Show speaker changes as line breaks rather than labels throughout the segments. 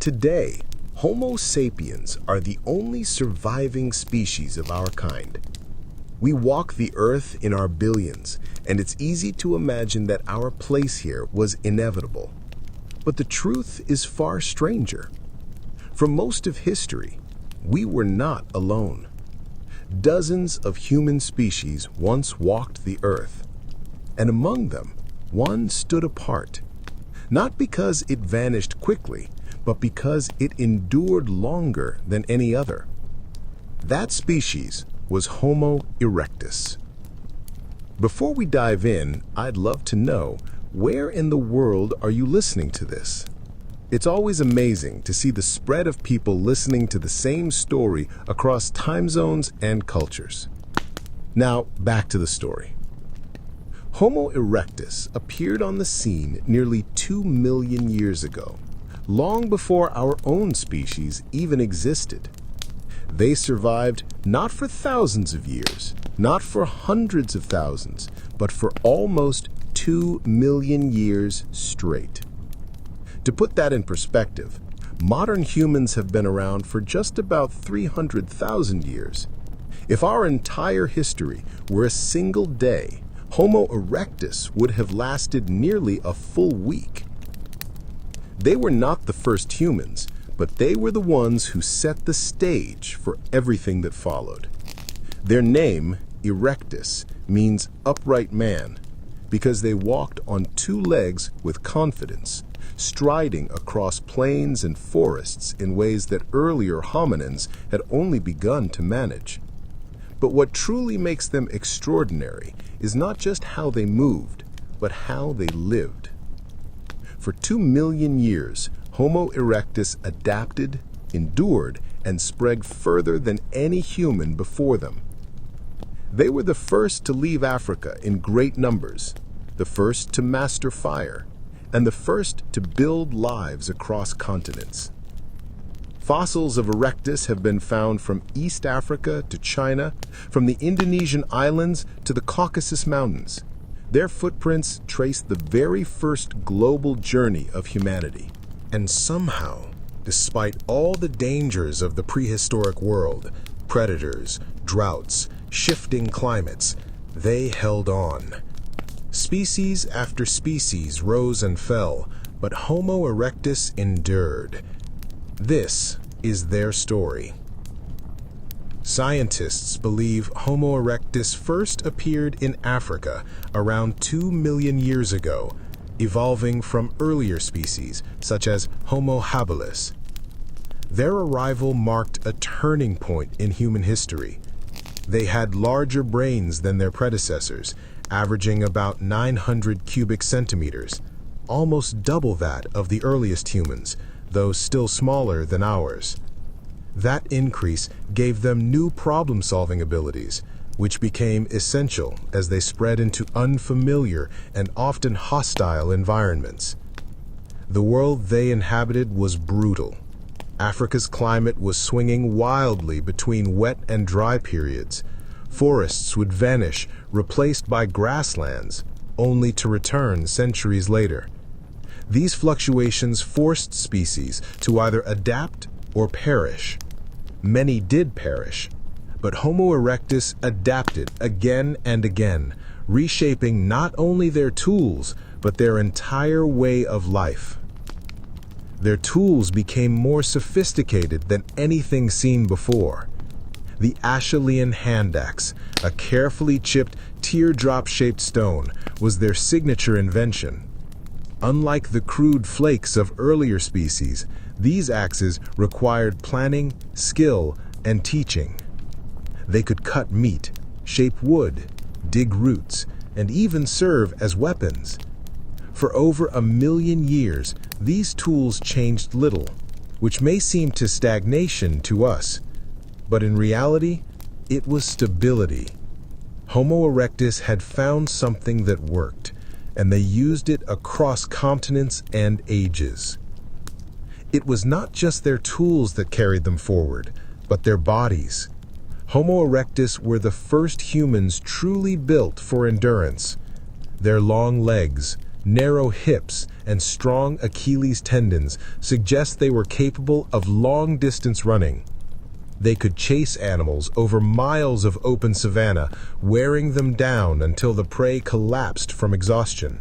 Today, Homo sapiens are the only surviving species of our kind. We walk the earth in our billions, and it's easy to imagine that our place here was inevitable. But the truth is far stranger. For most of history, we were not alone. Dozens of human species once walked the earth, and among them, one stood apart. Not because it vanished quickly, but because it endured longer than any other. That species was Homo erectus. Before we dive in, I'd love to know, where in the world are you listening to this? It's always amazing to see the spread of people listening to the same story across time zones and cultures. Now, back to the story. Homo erectus appeared on the scene nearly 2 million years ago, long before our own species even existed. They survived not for thousands of years, not for hundreds of thousands, but for almost 2 million years straight. To put that in perspective, modern humans have been around for just about 300,000 years. If our entire history were a single day, Homo erectus would have lasted nearly a full week. They were not the first humans, but they were the ones who set the stage for everything that followed. Their name, Erectus, means upright man, because they walked on 2 legs with confidence, striding across plains and forests in ways that earlier hominins had only begun to manage. But what truly makes them extraordinary is not just how they moved, but how they lived. For 2 million years, Homo erectus adapted, endured, and spread further than any human before them. They were the first to leave Africa in great numbers, the first to master fire, and the first to build lives across continents. Fossils of Erectus have been found from East Africa to China, from the Indonesian islands to the Caucasus Mountains. Their footprints trace the very first global journey of humanity. And somehow, despite all the dangers of the prehistoric world, predators, droughts, shifting climates, they held on. Species after species rose and fell, but Homo erectus endured. This is their story. Scientists believe Homo erectus first appeared in Africa around 2 million years ago, evolving from earlier species such as Homo habilis. Their arrival marked a turning point in human history. They had larger brains than their predecessors, averaging about 900 cubic centimeters, almost double that of the earliest humans, though still smaller than ours. That increase gave them new problem-solving abilities, which became essential as they spread into unfamiliar and often hostile environments. The world they inhabited was brutal. Africa's climate was swinging wildly between wet and dry periods. Forests would vanish, replaced by grasslands, only to return centuries later. These fluctuations forced species to either adapt or perish. Many did perish, but Homo erectus adapted again and again, reshaping not only their tools, but their entire way of life. Their tools became more sophisticated than anything seen before. The Acheulean hand axe, a carefully chipped teardrop-shaped stone, was their signature invention. Unlike the crude flakes of earlier species, these axes required planning, skill, and teaching. They could cut meat, shape wood, dig roots, and even serve as weapons. For over 1 million years, these tools changed little, which may seem to stagnation to us, but in reality, it was stability. Homo erectus had found something that worked, and they used it across continents and ages. It was not just their tools that carried them forward, but their bodies. Homo erectus were the first humans truly built for endurance. Their long legs, Narrow hips and strong Achilles tendons suggest they were capable of long-distance running. They could chase animals over miles of open savanna, wearing them down until the prey collapsed from exhaustion.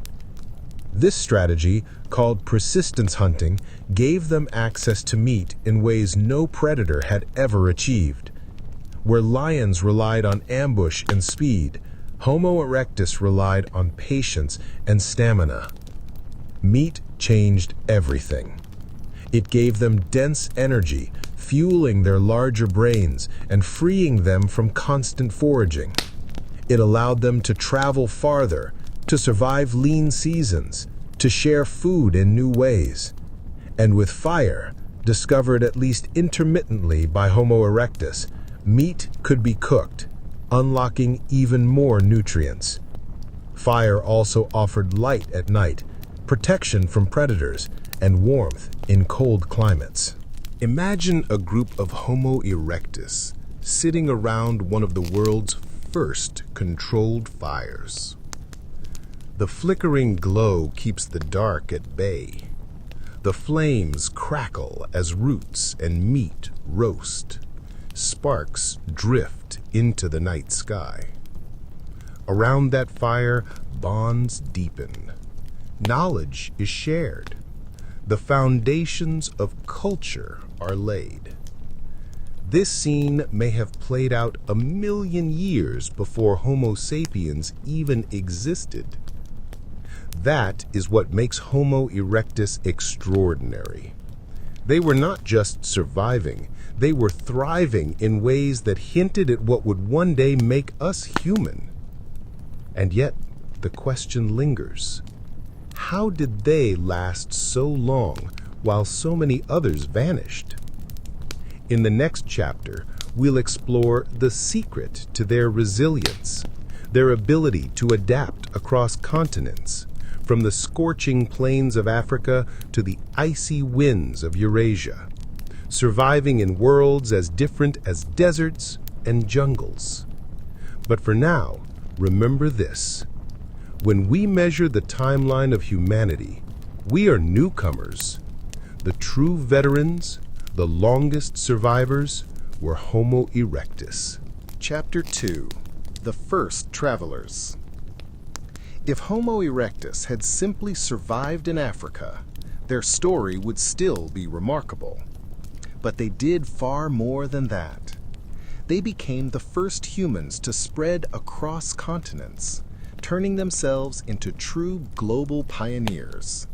This strategy, called persistence hunting, gave them access to meat in ways no predator had ever achieved. Where lions relied on ambush and speed, Homo erectus relied on patience and stamina. Meat changed everything. It gave them dense energy, fueling their larger brains and freeing them from constant foraging. It allowed them to travel farther, to survive lean seasons, to share food in new ways. And with fire, discovered at least intermittently by Homo erectus, meat could be cooked, unlocking even more nutrients. Fire also offered light at night, protection from predators, and warmth in cold climates. Imagine a group of Homo erectus sitting around one of the world's first controlled fires. The flickering glow keeps the dark at bay. The flames crackle as roots and meat roast. Sparks drift into the night sky. Around that fire, bonds deepen. Knowledge is shared. The foundations of culture are laid. This scene may have played out 1,000,000 years before Homo sapiens even existed. That is what makes Homo erectus extraordinary. They were not just surviving, they were thriving in ways that hinted at what would one day make us human. And yet, the question lingers. How did they last so long while so many others vanished? In the next chapter, we'll explore the secret to their resilience, their ability to adapt across continents, from the scorching plains of Africa to the icy winds of Eurasia, surviving in worlds as different as deserts and jungles. But for now, remember this. When we measure the timeline of humanity, we are newcomers. The true veterans, the longest survivors, were Homo erectus.
Chapter 2. The First Travelers. If Homo erectus had simply survived in Africa, their story would still be remarkable. But they did far more than that. They became the first humans to spread across continents, turning themselves into true global pioneers.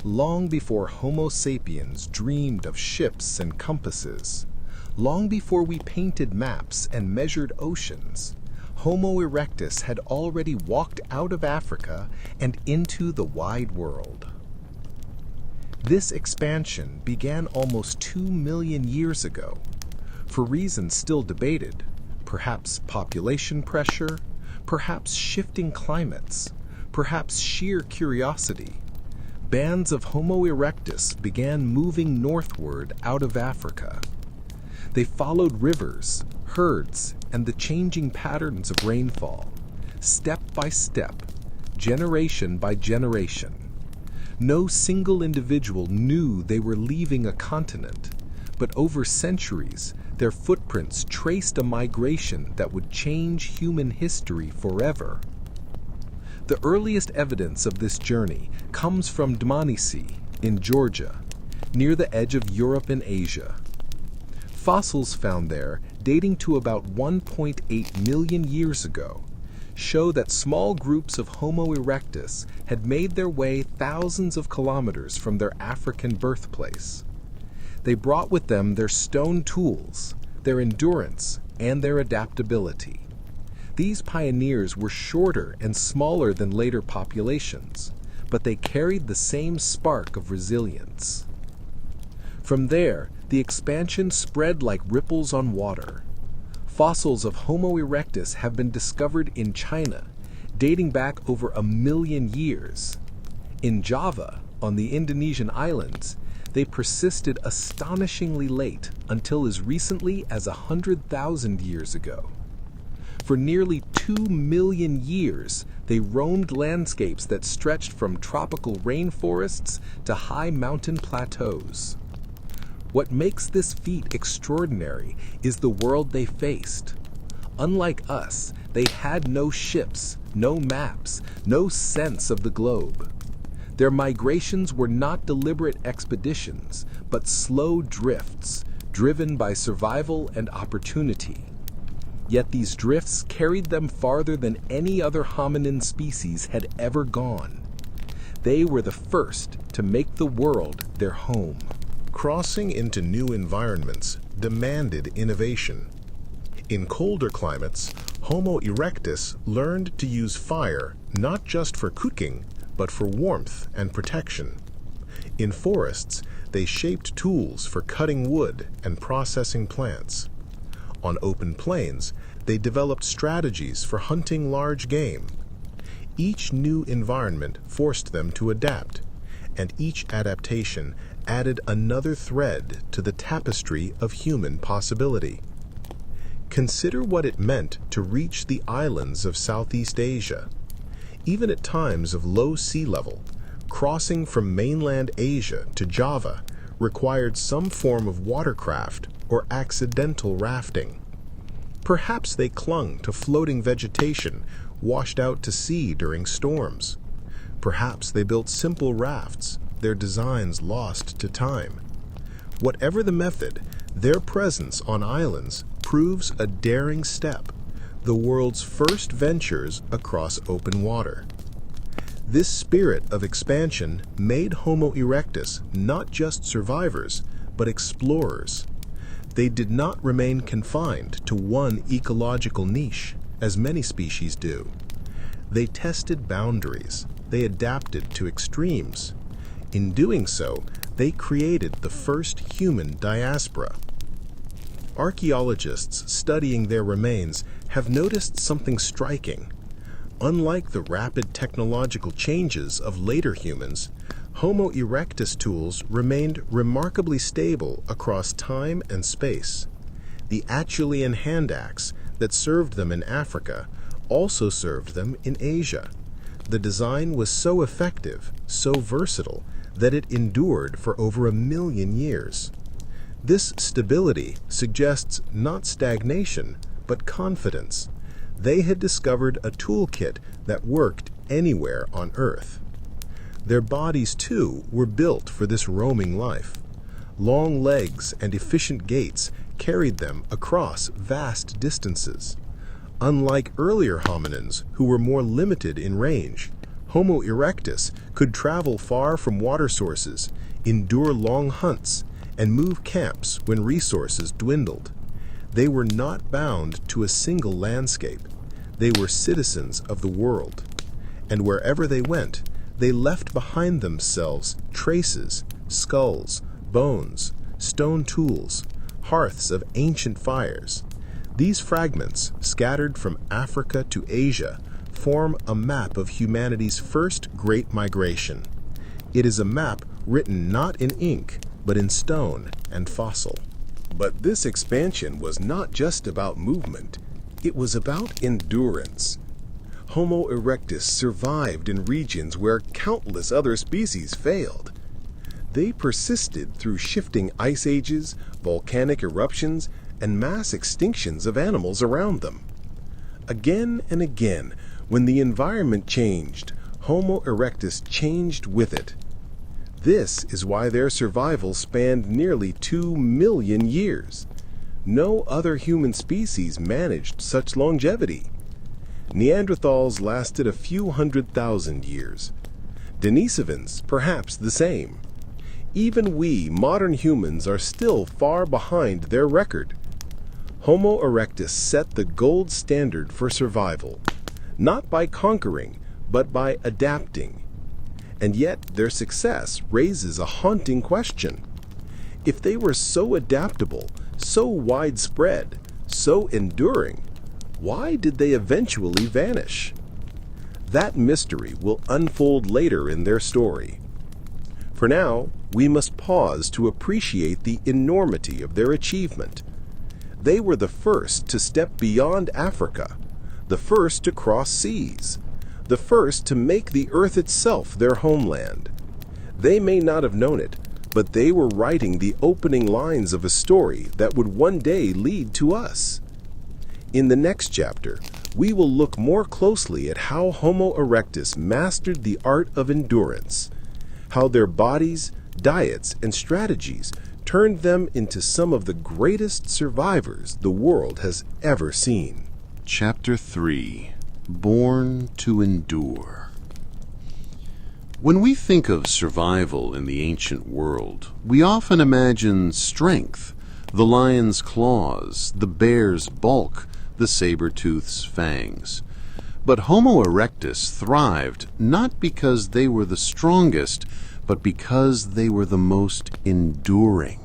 Long before Homo sapiens dreamed of ships and compasses, long before we painted maps and measured oceans, Homo erectus had already walked out of Africa and into the wide world. This expansion began almost 2,000,000 years ago, for reasons still debated, perhaps population pressure, perhaps shifting climates, perhaps sheer curiosity. Bands of Homo erectus began moving northward out of Africa. They followed rivers, herds, and the changing patterns of rainfall, step by step, generation by generation. No single individual knew they were leaving a continent, but over centuries, their footprints traced a migration that would change human history forever. The earliest evidence of this journey comes from Dmanisi in Georgia, near the edge of Europe and Asia. Fossils found there, dating to about 1.8 million years ago, show that small groups of Homo erectus had made their way thousands of kilometers from their African birthplace. They brought with them their stone tools, their endurance, and their adaptability. These pioneers were shorter and smaller than later populations, but they carried the same spark of resilience. From there, the expansion spread like ripples on water. Fossils of Homo erectus have been discovered in China, dating back over 1,000,000 years. In Java, on the Indonesian islands, they persisted astonishingly late until as recently as 100,000 years ago. For nearly 2,000,000 years, They roamed landscapes that stretched from tropical rainforests to high mountain plateaus. What makes this feat extraordinary is the world they faced. Unlike us, they had no ships, no maps, no sense of the globe. Their migrations were not deliberate expeditions, but slow drifts, driven by survival and opportunity. Yet these drifts carried them farther than any other hominin species had ever gone. They were the first to make the world their home.
Crossing into new environments demanded innovation. In colder climates, Homo erectus learned to use fire not just for cooking, but for warmth and protection. In forests, they shaped tools for cutting wood and processing plants. On open plains, they developed strategies for hunting large game. Each new environment forced them to adapt, and each adaptation added another thread to the tapestry of human possibility. Consider what it meant to reach the islands of Southeast Asia. Even at times of low sea level, crossing from mainland Asia to Java required some form of watercraft or accidental rafting. Perhaps they clung to floating vegetation washed out to sea during storms. Perhaps they built simple rafts, their designs lost to time. Whatever the method, their presence on islands proves a daring step, the world's first ventures across open water. This spirit of expansion made Homo erectus not just survivors, but explorers. They did not remain confined to one ecological niche, as many species do. They tested boundaries. They adapted to extremes. In doing so, they created the first human diaspora. Archaeologists studying their remains have noticed something striking. Unlike the rapid technological changes of later humans, Homo erectus tools remained remarkably stable across time and space. The Acheulean hand axe that served them in Africa also served them in Asia. The design was so effective, so versatile, that it endured for over 1 million years. This stability suggests not stagnation, but confidence. They had discovered a toolkit that worked anywhere on Earth. Their bodies, too, were built for this roaming life. Long legs and efficient gaits carried them across vast distances. Unlike earlier hominins, who were more limited in range, Homo erectus could travel far from water sources, endure long hunts, and move camps when resources dwindled. They were not bound to a single landscape. They were citizens of the world. And wherever they went, they left behind themselves traces, skulls, bones, stone tools, hearths of ancient fires. These fragments, scattered from Africa to Asia, form a map of humanity's first great migration. It is a map written not in ink, but in stone and fossil. But this expansion was not just about movement. It was about endurance. Homo erectus survived in regions where countless other species failed. They persisted through shifting ice ages, volcanic eruptions, and mass extinctions of animals around them. Again and again, when the environment changed, Homo erectus changed with it. This is why their survival spanned nearly 2 million years. No other human species managed such longevity. Neanderthals lasted a few 100,000 years. Denisovans, perhaps the same. Even we, modern humans, are still far behind their record. Homo erectus set the gold standard for survival, not by conquering, but by adapting. And yet their success raises a haunting question. If they were so adaptable, so widespread, so enduring, why did they eventually vanish? That mystery will unfold later in their story. For now, we must pause to appreciate the enormity of their achievement. They were the first to step beyond Africa, the first to cross seas, the first to make the earth itself their homeland. They may not have known it, but they were writing the opening lines of a story that would one day lead to us. In the next chapter, we will look more closely at how Homo erectus mastered the art of endurance, how their bodies, diets, and strategies turned them into some of the greatest survivors the world has ever seen.
Chapter 3: Born to Endure. When we think of survival in the ancient world, we often imagine strength, the lion's claws, the bear's bulk, the saber-tooth's fangs. But Homo erectus thrived not because they were the strongest, but because they were the most enduring.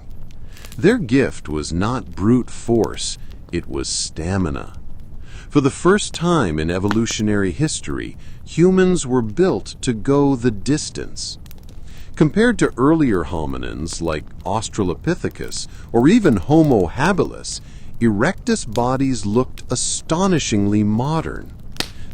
Their gift was not brute force, it was stamina. For the first time in evolutionary history, humans were built to go the distance. Compared to earlier hominins like Australopithecus or even Homo habilis, erectus bodies looked astonishingly modern.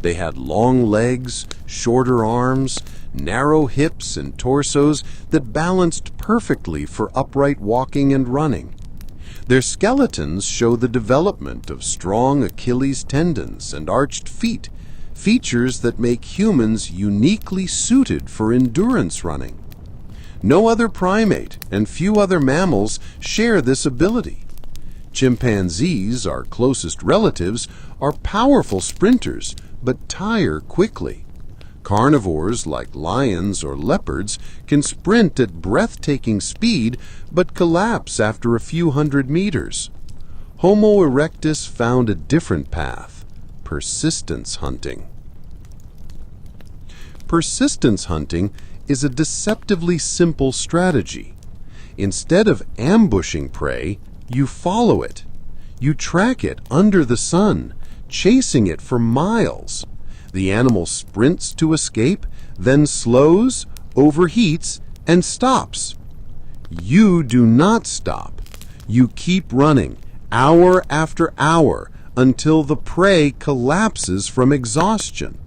They had long legs, shorter arms, narrow hips and torsos that balanced perfectly for upright walking and running. Their skeletons show the development of strong Achilles tendons and arched feet, features that make humans uniquely suited for endurance running. No other primate and few other mammals share this ability. Chimpanzees, our closest relatives, are powerful sprinters but tire quickly. Carnivores like lions or leopards can sprint at breathtaking speed but collapse after a few hundred meters. Homo erectus found a different path: persistence hunting. Persistence hunting is a deceptively simple strategy. Instead of ambushing prey, you follow it. You track it under the sun, chasing it for miles. The animal sprints to escape, then slows, overheats, and stops. You do not stop. You keep running, hour after hour, until the prey collapses from exhaustion.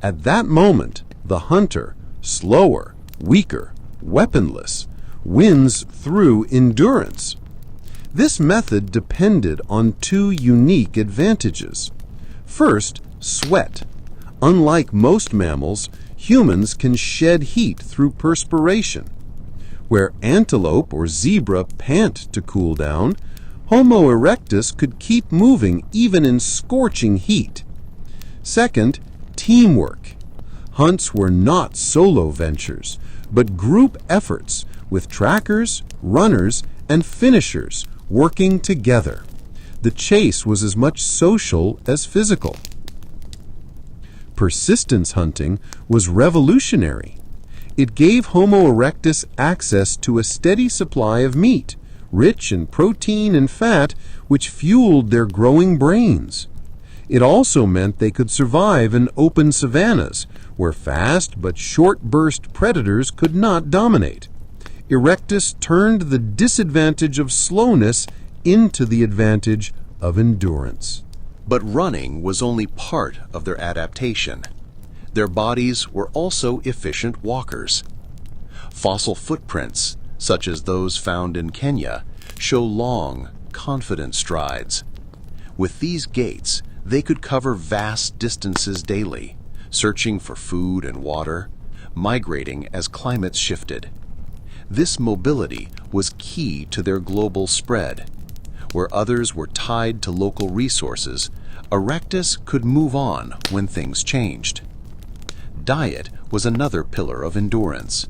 At that moment, the hunter, slower, weaker, weaponless, wins through endurance. This method depended on two unique advantages. First, sweat. Unlike most mammals, humans can shed heat through perspiration. Where antelope or zebra pant to cool down, Homo erectus could keep moving even in scorching heat. Second, teamwork. Hunts were not solo ventures, but group efforts with trackers, runners, and finishers working together. The chase was as much social as physical. Persistence hunting was revolutionary. It gave Homo erectus access to a steady supply of meat, rich in protein and fat, which fueled their growing brains. It also meant they could survive in open savannas, where fast but short-burst predators could not dominate. Erectus turned the disadvantage of slowness into the advantage of endurance.
But running was only part of their adaptation. Their bodies were also efficient walkers. Fossil footprints, such as those found in Kenya, show long, confident strides. With these gaits, they could cover vast distances daily, searching for food and water, migrating as climates shifted. This mobility was key to their global spread. Where others were tied to local resources, Erectus could move on when things changed. Diet was another pillar of endurance.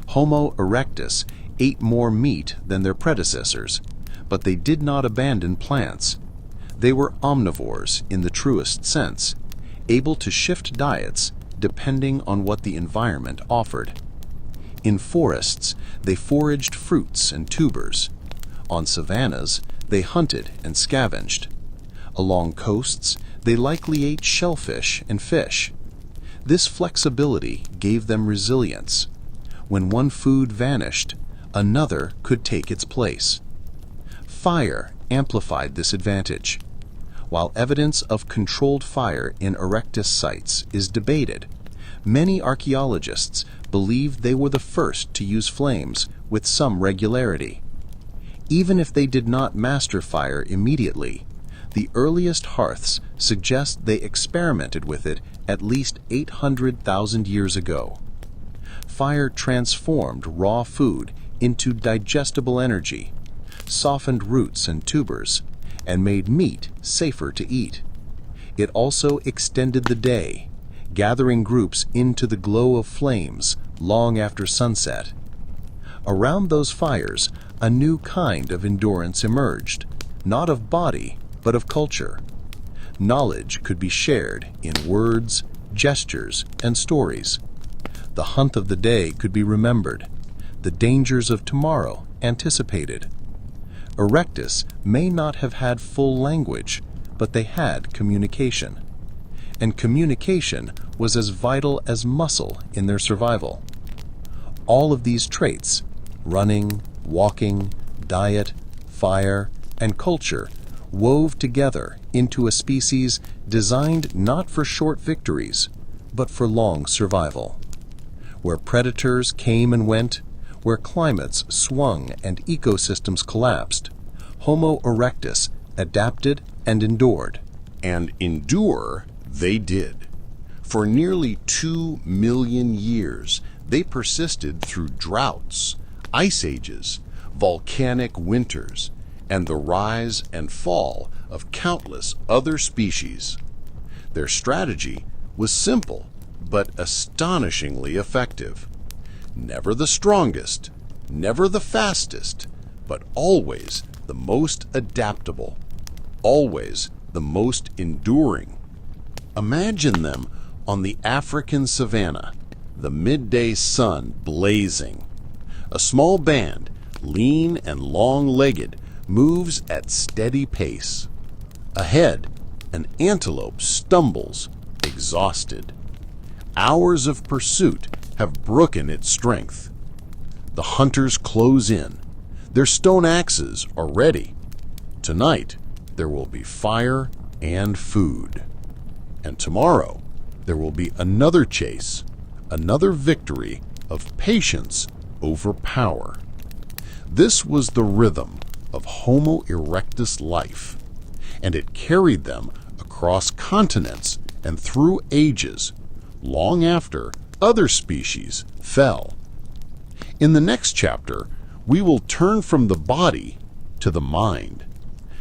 Homo erectus ate more meat than their predecessors, but they did not abandon plants. They were omnivores in the truest sense, able to shift diets depending on what the environment offered. In forests, they foraged fruits and tubers. On savannas, they hunted and scavenged. Along coasts, they likely ate shellfish and fish. This flexibility gave them resilience. When one food vanished, another could take its place. Fire amplified this advantage. While evidence of controlled fire in Erectus sites is debated, many archaeologists believe they were the first to use flames with some regularity. Even if they did not master fire immediately, the earliest hearths suggest they experimented with it at least 800,000 years ago. Fire transformed raw food into digestible energy, softened roots and tubers, and made meat safer to eat. It also extended the day, gathering groups into the glow of flames long after sunset. Around those fires, a new kind of endurance emerged, not of body, but of culture. Knowledge could be shared in words, gestures, and stories. The hunt of the day could be remembered, the dangers of tomorrow anticipated. Erectus may not have had full language, but they had communication. And communication was as vital as muscle in their survival. All of these traits, running, walking, diet, fire, and culture, wove together into a species designed not for short victories, but for long survival. Where predators came and went, where climates swung and ecosystems collapsed, Homo erectus adapted and endured.
And endure they did. For nearly 2 million years, they persisted through droughts, ice ages, volcanic winters, and the rise and fall of countless other species. Their strategy was simple, but astonishingly effective. Never the strongest, never the fastest, but always the most adaptable, always the most enduring. Imagine them on the African savanna, the midday sun blazing. A small band, lean and long-legged, moves at steady pace. Ahead, an antelope stumbles, exhausted. Hours of pursuit have broken its strength. The hunters close in. Their stone axes are ready. Tonight, there will be fire and food. And tomorrow, there will be another chase, another victory of patience over power. This was the rhythm of Homo erectus life, and it carried them across continents and through ages, long after other species fell. In the next chapter, we will turn from the body to the mind,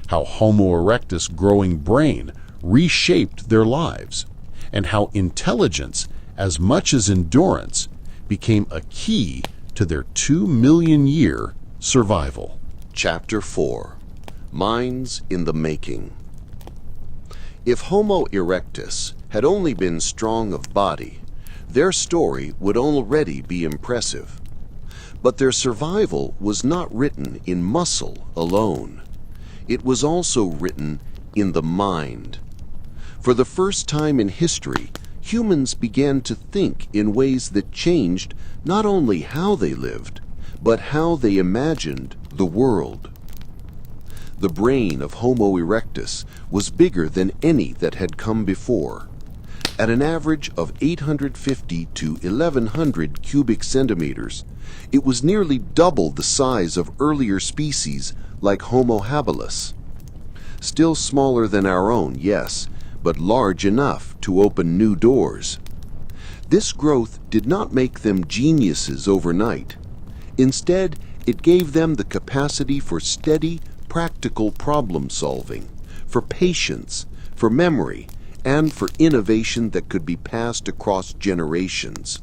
how Homo erectus' growing brain reshaped their lives, and how intelligence, as much as endurance, became a key to their 2 million year survival.
Chapter 4. Minds in the Making. If Homo erectus had only been strong of body, their story would already be impressive. But their survival was not written in muscle alone. It was also written in the mind. For the first time in history, humans began to think in ways that changed not only how they lived, but how they imagined the world. The brain of Homo erectus was bigger than any that had come before. At an average of 850 to 1100 cubic centimeters, it was nearly double the size of earlier species like Homo habilis. Still smaller than our own, yes, but large enough to open new doors. This growth did not make them geniuses overnight. Instead, it gave them the capacity for steady, practical problem solving, for patience, for memory, and for innovation that could be passed across generations.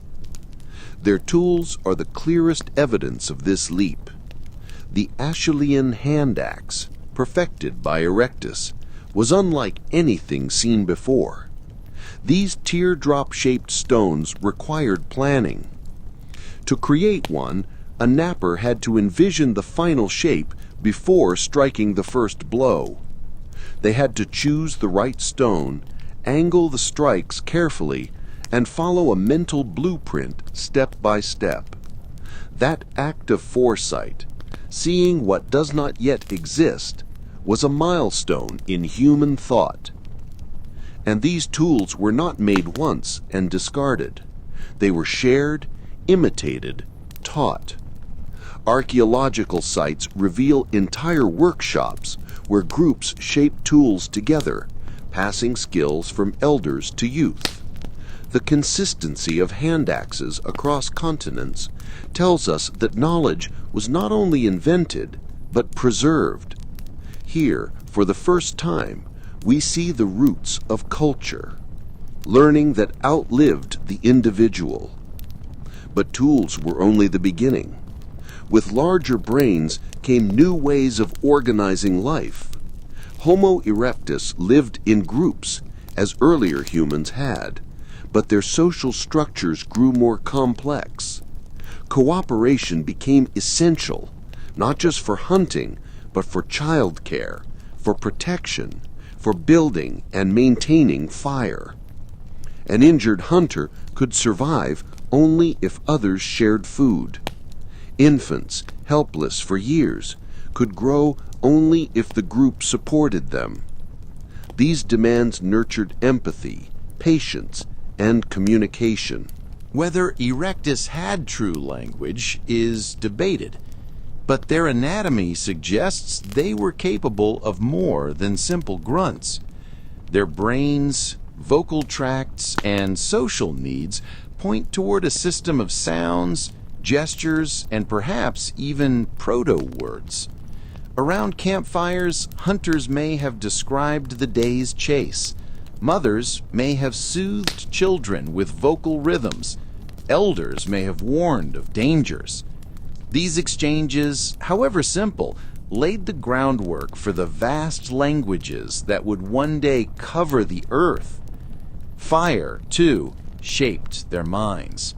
Their tools are the clearest evidence of this leap. The Acheulean hand axe, perfected by Erectus, was unlike anything seen before. These teardrop-shaped stones required planning. To create one, a knapper had to envision the final shape before striking the first blow. They had to choose the right stone, angle the strikes carefully, and follow a mental blueprint step by step. That act of foresight, seeing what does not yet exist, was a milestone in human thought. And these tools were not made once and discarded. They were shared, imitated, taught. Archaeological sites reveal entire workshops where groups shape tools together, passing skills from elders to youth. The consistency of hand axes across continents tells us that knowledge was not only invented, but preserved. Here, for the first time, we see the roots of culture, learning that outlived the individual. But tools were only the beginning. With larger brains came new ways of organizing life. Homo erectus lived in groups, as earlier humans had, but their social structures grew more complex. Cooperation became essential, not just for hunting, but for childcare, for protection, for building and maintaining fire. An injured hunter could survive only if others shared food. Infants, helpless for years, could grow only if the group supported them. These demands nurtured empathy, patience, and communication.
Whether Erectus had true language is debated, but their anatomy suggests they were capable of more than simple grunts. Their brains, vocal tracts, and social needs point toward a system of sounds, gestures, and perhaps even proto-words. Around campfires, hunters may have described the day's chase. Mothers may have soothed children with vocal rhythms. Elders may have warned of dangers. These exchanges, however simple, laid the groundwork for the vast languages that would one day cover the earth. Fire, too, shaped their minds.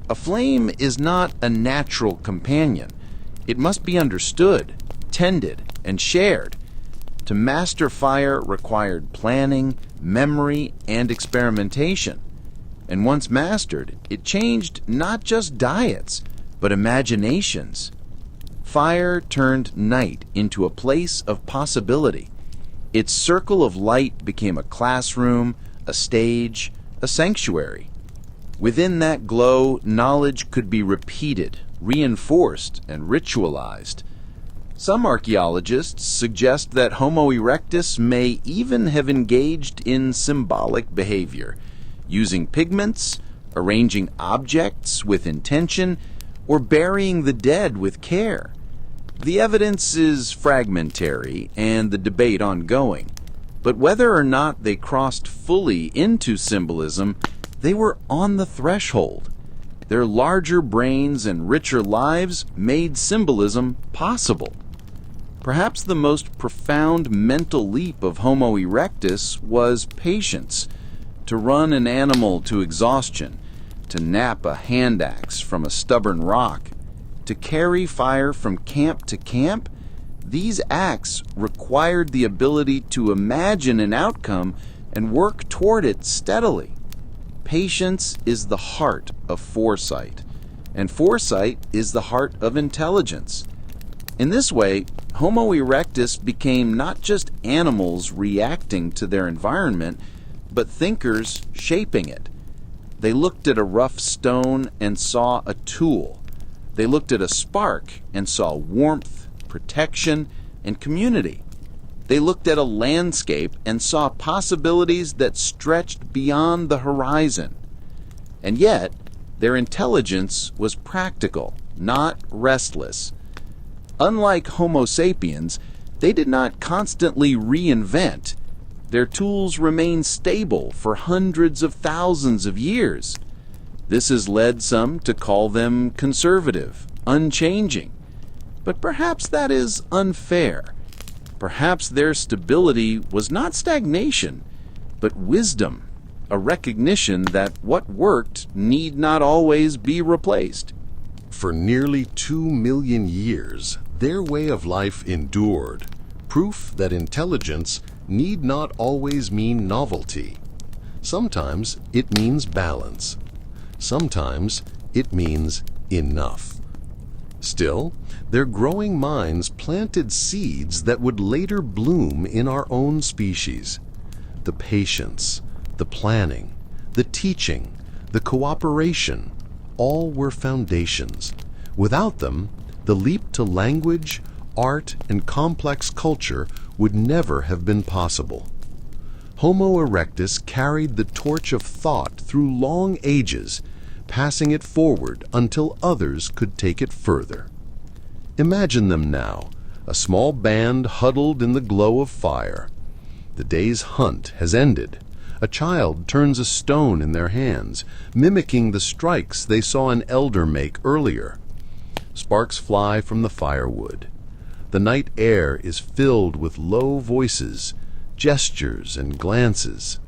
A flame is not a natural companion. It must be understood, tended, and shared. To master fire required planning, memory, and experimentation. And once mastered, it changed not just diets, but imaginations. Fire turned night into a place of possibility. Its circle of light became a classroom, a stage, a sanctuary. Within that glow, knowledge could be repeated, reinforced, and ritualized. Some archaeologists suggest that Homo erectus may even have engaged in symbolic behavior, using pigments, arranging objects with intention, or burying the dead with care. The evidence is fragmentary and the debate ongoing, but whether or not they crossed fully into symbolism, they were on the threshold. Their larger brains and richer lives made symbolism possible. Perhaps the most profound mental leap of Homo erectus was patience. To run an animal to exhaustion, to nap a hand axe from a stubborn rock, to carry fire from camp to camp, these acts required the ability to imagine an outcome and work toward it steadily. Patience is the heart of foresight, and foresight is the heart of intelligence. In this way, Homo erectus became not just animals reacting to their environment, but thinkers shaping it. They looked at a rough stone and saw a tool. They looked at a spark and saw warmth, protection, and community. They looked at a landscape and saw possibilities that stretched beyond the horizon. And yet, their intelligence was practical, not restless. Unlike Homo sapiens, they did not constantly reinvent. Their tools remained stable for hundreds of thousands of years. This has led some to call them conservative, unchanging. But perhaps that is unfair. Perhaps their stability was not stagnation, but wisdom, a recognition that what worked need not always be replaced.
For nearly 2 million years, their way of life endured, proof that intelligence need not always mean novelty. Sometimes it means balance. Sometimes it means enough.
Still, their growing minds planted seeds that would later bloom in our own species. The patience, the planning, the teaching, the cooperation, all were foundations. Without them, the leap to language, art, and complex culture would never have been possible. Homo erectus carried the torch of thought through long ages, passing it forward until others could take it further. Imagine them now, a small band huddled in the glow of fire. The day's hunt has ended. A child turns a stone in their hands, mimicking the strikes they saw an elder make earlier. Sparks fly from the firewood. The night air is filled with low voices, gestures, and glances.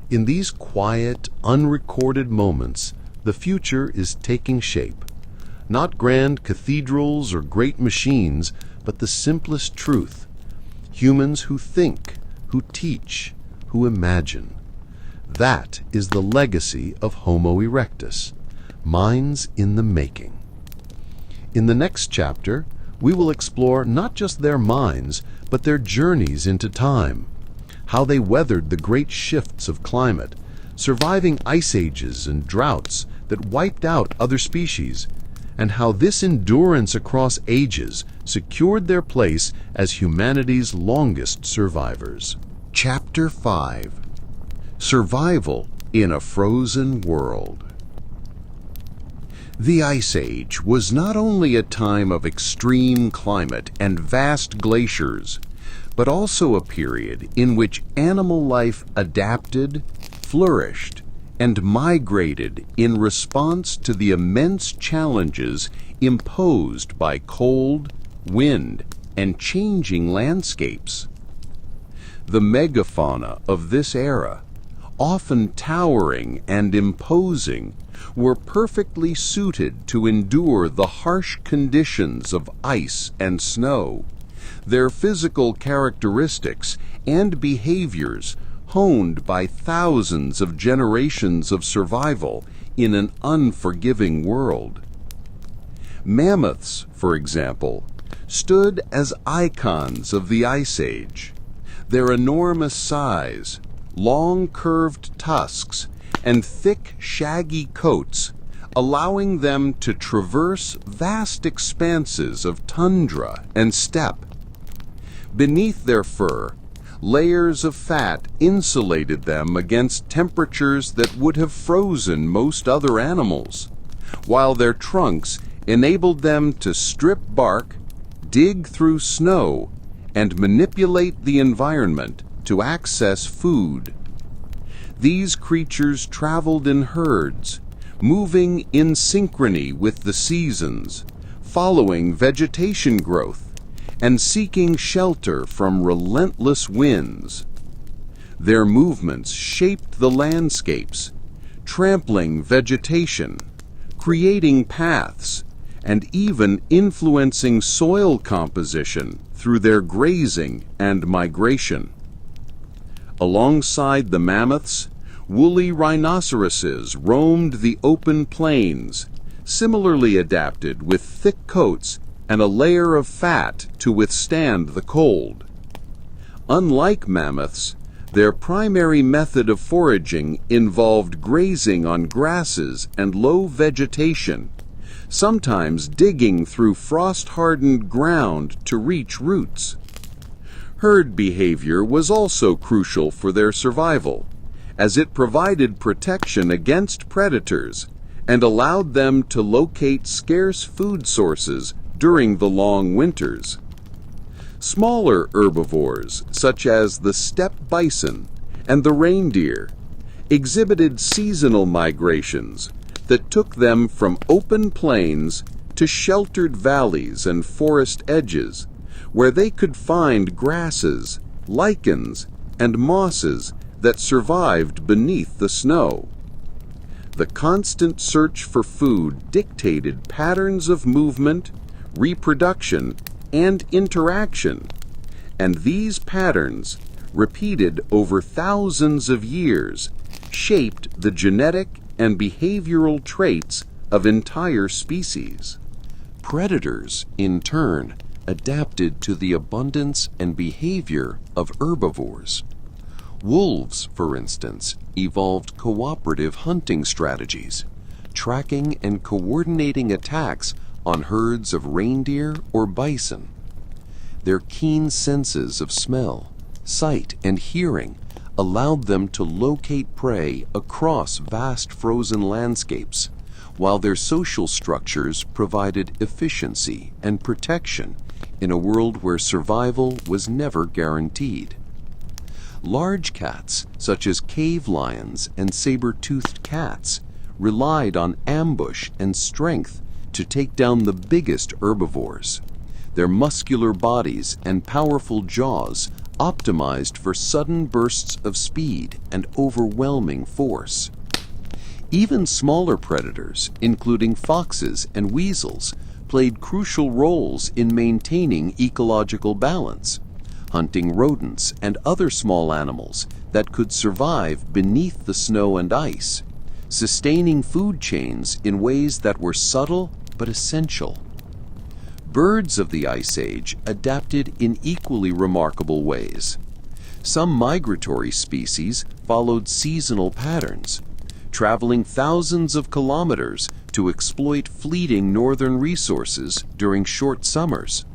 In these quiet, unrecorded moments, the future is taking shape. Not grand cathedrals or great machines, but the simplest truth. Humans who think, who teach, who imagine. That is the legacy of Homo erectus, minds in the making. In the next chapter, we will explore not just their minds, but their journeys into time, how they weathered the great shifts of climate, surviving ice ages and droughts that wiped out other species, and how this endurance across ages secured their place as humanity's longest survivors.
Chapter 5: Survival in a Frozen World. The Ice Age was not only a time of extreme climate and vast glaciers, but also a period in which animal life adapted, flourished, and migrated in response to the immense challenges imposed by cold, wind, and changing landscapes. The megafauna of this era, often towering and imposing, were perfectly suited to endure the harsh conditions of ice and snow. Their physical characteristics and behaviors honed by thousands of generations of survival in an unforgiving world. Mammoths, for example, stood as icons of the Ice Age. Their enormous size, long curved tusks, and thick shaggy coats, allowing them to traverse vast expanses of tundra and steppe. Beneath their fur, layers of fat insulated them against temperatures that would have frozen most other animals, while their trunks enabled them to strip bark, dig through snow, and manipulate the environment to access food. These creatures traveled in herds, moving in synchrony with the seasons, following vegetation growth, and seeking shelter from relentless winds. Their movements shaped the landscapes, trampling vegetation, creating paths, and even influencing soil composition through their grazing and migration. Alongside the mammoths, woolly rhinoceroses roamed the open plains, similarly adapted with thick coats and a layer of fat to withstand the cold. Unlike mammoths, their primary method of foraging involved grazing on grasses and low vegetation, sometimes digging through frost-hardened ground to reach roots. Herd behavior was also crucial for their survival, as it provided protection against predators and allowed them to locate scarce food sources during the long winters. Smaller herbivores, such as the steppe bison and the reindeer, exhibited seasonal migrations that took them from open plains to sheltered valleys and forest edges, where they could find grasses, lichens, and mosses that survived beneath the snow. The constant search for food dictated patterns of movement, reproduction, and interaction, and these patterns, repeated over thousands of years, shaped the genetic and behavioral traits of entire species.
Predators, in turn, adapted to the abundance and behavior of herbivores. Wolves, for instance, evolved cooperative hunting strategies, tracking and coordinating attacks on herds of reindeer or bison. Their keen senses of smell, sight, and hearing allowed them to locate prey across vast frozen landscapes, while their social structures provided efficiency and protection in a world where survival was never guaranteed. Large cats, such as cave lions and saber-toothed cats, relied on ambush and strength to take down the biggest herbivores. Their muscular bodies and powerful jaws optimized for sudden bursts of speed and overwhelming force. Even smaller predators, including foxes and weasels, played crucial roles in maintaining ecological balance, hunting rodents and other small animals that could survive beneath the snow and ice, sustaining food chains in ways that were subtle but essential. Birds of the Ice Age adapted in equally remarkable ways. Some migratory species followed seasonal patterns, traveling thousands of kilometers to exploit fleeting northern resources during short summers.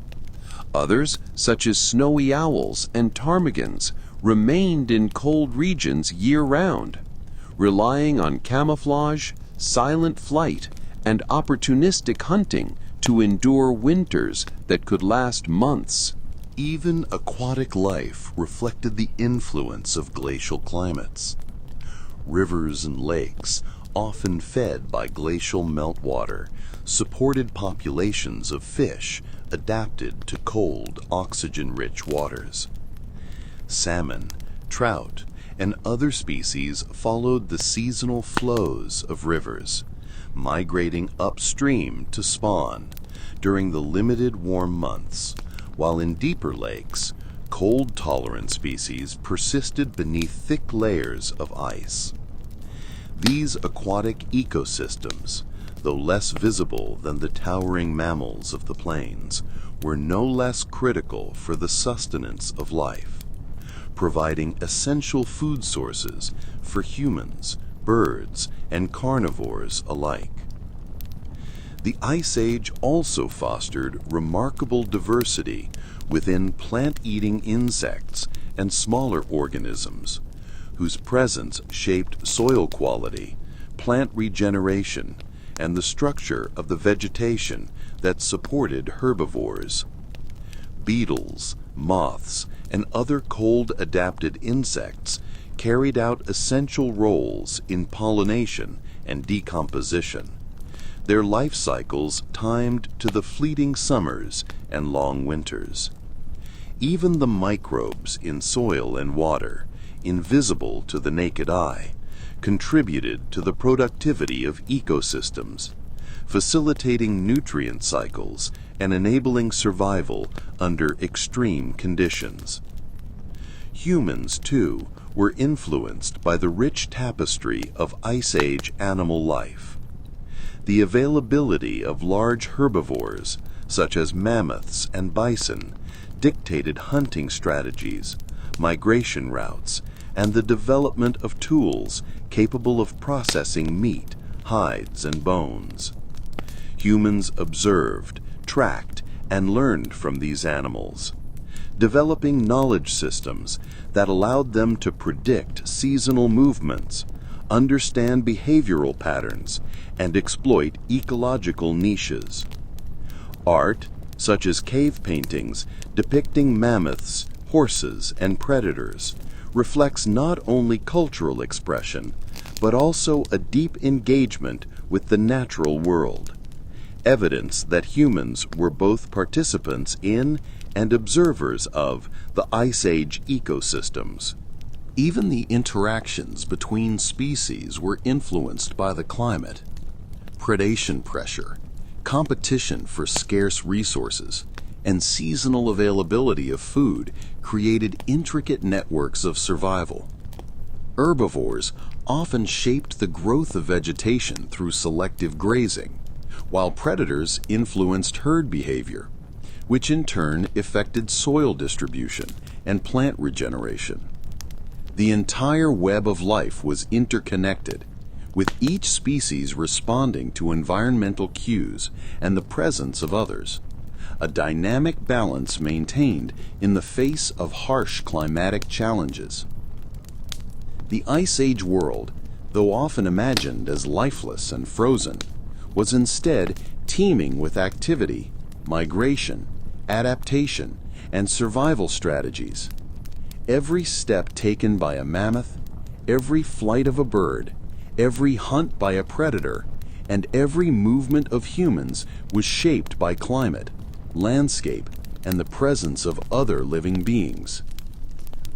Others, such as snowy owls and ptarmigans, remained in cold regions year-round, relying on camouflage, silent flight, and opportunistic hunting to endure winters that could last months.
Even aquatic life reflected the influence of glacial climates. Rivers and lakes, often fed by glacial meltwater, supported populations of fish adapted to cold, oxygen-rich waters. Salmon, trout, and other species followed the seasonal flows of rivers, migrating upstream to spawn during the limited warm months, while in deeper lakes, cold-tolerant species persisted beneath thick layers of ice. These aquatic ecosystems, though less visible than the towering mammals of the plains, were no less critical for the sustenance of life, providing essential food sources for humans, birds, and carnivores alike. The Ice Age also fostered remarkable diversity within plant-eating insects and smaller organisms, whose presence shaped soil quality, plant regeneration, and the structure of the vegetation that supported herbivores. Beetles, moths, and other cold-adapted insects carried out essential roles in pollination and decomposition, their life cycles timed to the fleeting summers and long winters. Even the microbes in soil and water, invisible to the naked eye, contributed to the productivity of ecosystems, facilitating nutrient cycles and enabling survival under extreme conditions. Humans, too, were influenced by the rich tapestry of Ice Age animal life. The availability of large herbivores, such as mammoths and bison, dictated hunting strategies, migration routes, and the development of tools capable of processing meat, hides, and bones. Humans observed, tracked, and learned from these animals, developing knowledge systems that allowed them to predict seasonal movements, understand behavioral patterns, and exploit ecological niches. Art, such as cave paintings depicting mammoths, horses, and predators, reflects not only cultural expression, but also a deep engagement with the natural world, evidence that humans were both participants in and observers of the Ice Age ecosystems. Even the interactions between species were influenced by the climate. Predation pressure, competition for scarce resources, and seasonal availability of food created intricate networks of survival. Herbivores often shaped the growth of vegetation through selective grazing, while predators influenced herd behavior, which in turn affected soil distribution and plant regeneration. The entire web of life was interconnected, with each species responding to environmental cues and the presence of others, a dynamic balance maintained in the face of harsh climatic challenges. The Ice Age world, though often imagined as lifeless and frozen, was instead teeming with activity, migration, adaptation, and survival strategies. Every step taken by a mammoth, every flight of a bird, every hunt by a predator, and every movement of humans was shaped by climate, landscape, and the presence of other living beings.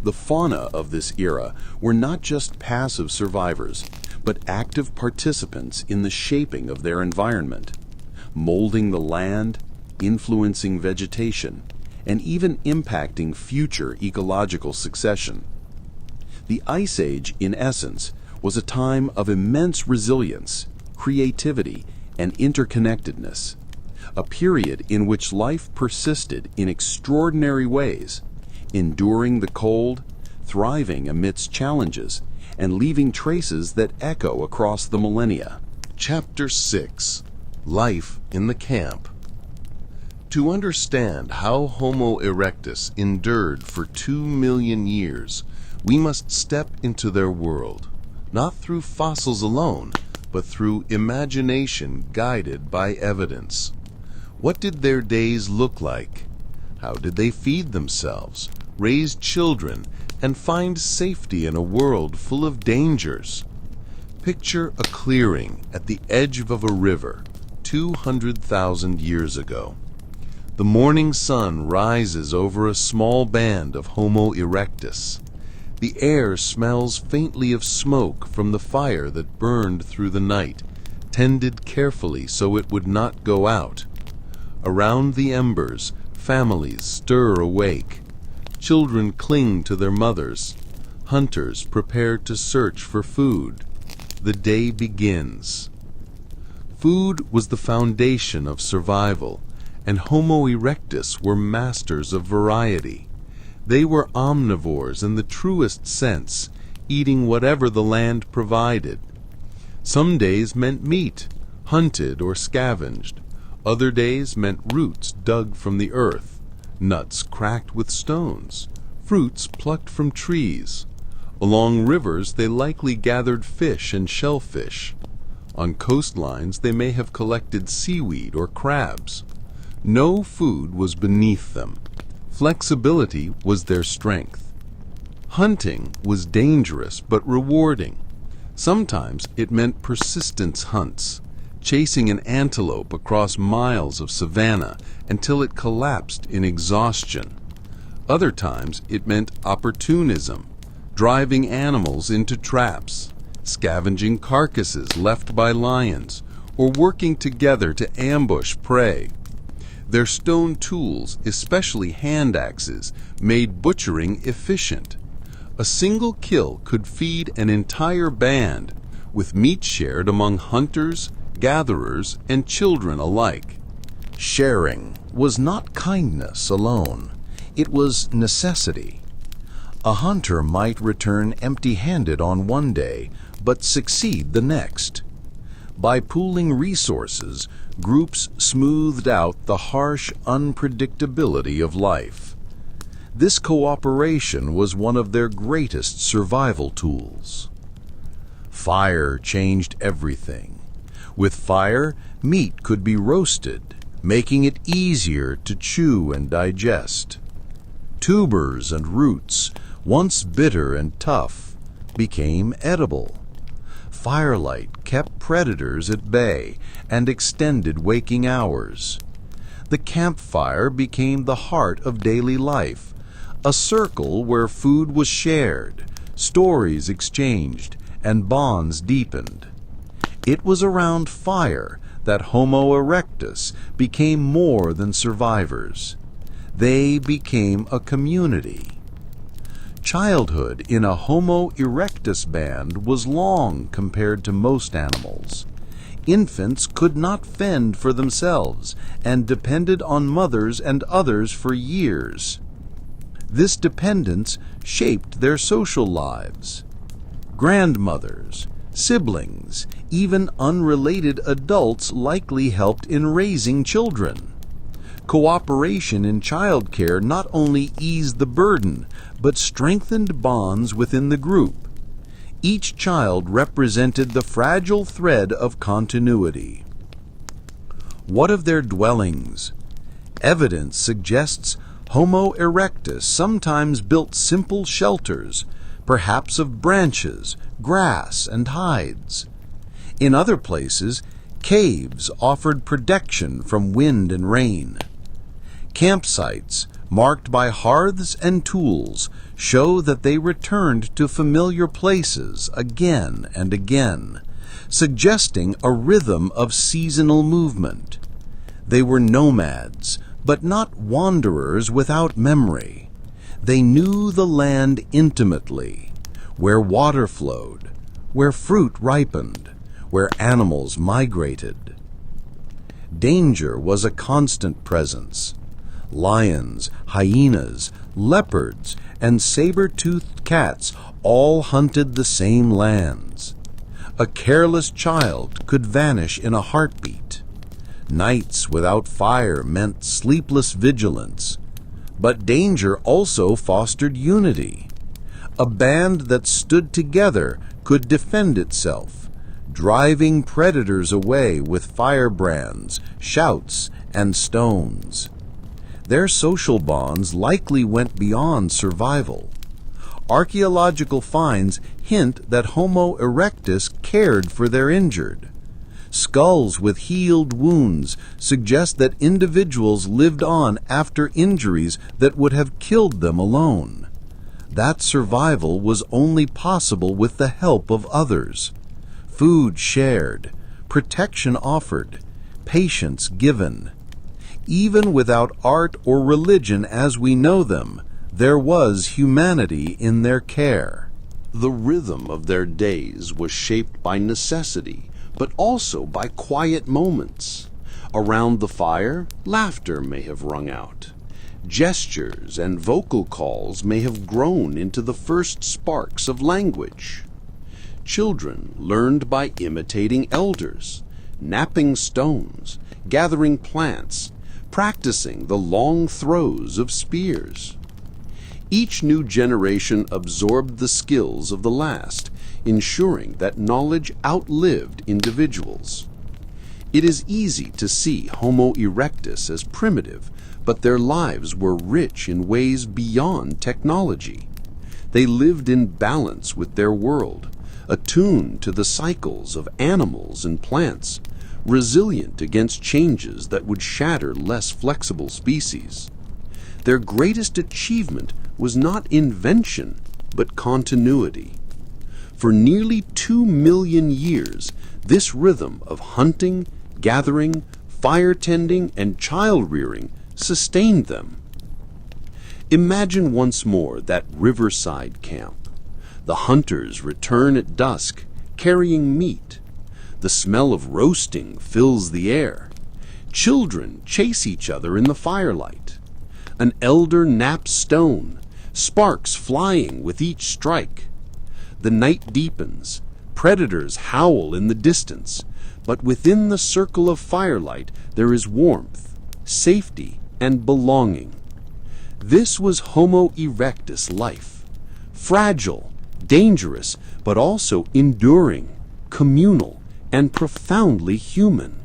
The fauna of this era were not just passive survivors, but active participants in the shaping of their environment, molding the land, influencing vegetation, and even impacting future ecological succession. The Ice Age, in essence, was a time of immense resilience, creativity, and interconnectedness, a period in which life persisted in extraordinary ways, enduring the cold, thriving amidst challenges, and leaving traces that echo across the millennia.
Chapter 6: Life in the Camp. To understand how Homo erectus endured for 2 million years, we must step into their world, not through fossils alone, but through imagination guided by evidence. What did their days look like? How did they feed themselves, raise children, and find safety in a world full of dangers? Picture a clearing at the edge of a river 200,000 years ago. The morning sun rises over a small band of Homo erectus. The air smells faintly of smoke from the fire that burned through the night, tended carefully so it would not go out. Around the embers, families stir awake. Children cling to their mothers. Hunters prepare to search for food. The day begins. Food was the foundation of survival, and Homo erectus were masters of variety. They were omnivores in the truest sense, eating whatever the land provided. Some days meant meat, hunted or scavenged. Other days meant roots dug from the earth, nuts cracked with stones, fruits plucked from trees. Along rivers they likely gathered fish and shellfish. On coastlines they may have collected seaweed or crabs. No food was beneath them. Flexibility was their strength. Hunting was dangerous but rewarding. Sometimes it meant persistence hunts, chasing an antelope across miles of savanna until it collapsed in exhaustion. Other times it meant opportunism, driving animals into traps, scavenging carcasses left by lions, or working together to ambush prey. Their stone tools, especially hand axes, made butchering efficient. A single kill could feed an entire band, with meat shared among hunters, gatherers, and children alike.
Sharing was not kindness alone. It was necessity. A hunter might return empty-handed on one day, but succeed the next. By pooling resources, groups smoothed out the harsh unpredictability of life. This cooperation was one of their greatest survival tools. Fire changed everything. With fire, meat could be roasted, making it easier to chew and digest. Tubers and roots, once bitter and tough, became edible. Firelight kept predators at bay and extended waking hours. The campfire became the heart of daily life, a circle where food was shared, stories exchanged, and bonds deepened. It was around fire that Homo erectus became more than survivors. They became a community. Childhood in a Homo erectus band was long compared to most animals. Infants could not fend for themselves and depended on mothers and others for years. This dependence shaped their social lives. Grandmothers, siblings, even unrelated adults likely helped in raising children. Cooperation in childcare not only eased the burden, but strengthened bonds within the group. Each child represented the fragile thread of continuity. What of their dwellings? Evidence suggests Homo erectus sometimes built simple shelters, perhaps of branches, grass, and hides. In other places, caves offered protection from wind and rain. Campsites, marked by hearths and tools, show that they returned to familiar places again and again, suggesting a rhythm of seasonal movement. They were nomads, but not wanderers without memory. They knew the land intimately, where water flowed, where fruit ripened, where animals migrated. Danger was a constant presence. Lions, hyenas, leopards, and saber-toothed cats all hunted the same lands. A careless child could vanish in a heartbeat. Nights without fire meant sleepless vigilance. But danger also fostered unity. A band that stood together could defend itself, driving predators away with firebrands, shouts, and stones. Their social bonds likely went beyond survival. Archaeological finds hint that Homo erectus cared for their injured. Skulls with healed wounds suggest that individuals lived on after injuries that would have killed them alone. That survival was only possible with the help of others. Food shared, protection offered, patience given. Even without art or religion as we know them, there was humanity in their care.
The rhythm of their days was shaped by necessity, but also by quiet moments. Around the fire, laughter may have rung out. Gestures and vocal calls may have grown into the first sparks of language. Children learned by imitating elders, napping stones, gathering plants, practicing the long throws of spears. Each new generation absorbed the skills of the last, ensuring that knowledge outlived individuals. It is easy to see Homo erectus as primitive, but their lives were rich in ways beyond technology. They lived in balance with their world, attuned to the cycles of animals and plants, resilient against changes that would shatter less flexible species. Their greatest achievement was not invention, but continuity. For nearly 2 million years, this rhythm of hunting, gathering, fire tending, and child rearing sustained them. Imagine once more that riverside camp. The hunters return at dusk, carrying meat. The smell of roasting fills the air. Children chase each other in the firelight. An elder naps stone, sparks flying with each strike. The night deepens. Predators howl in the distance, but within the circle of firelight there is warmth, safety, and belonging. This was Homo erectus life. Fragile, dangerous, but also enduring, communal, and profoundly human.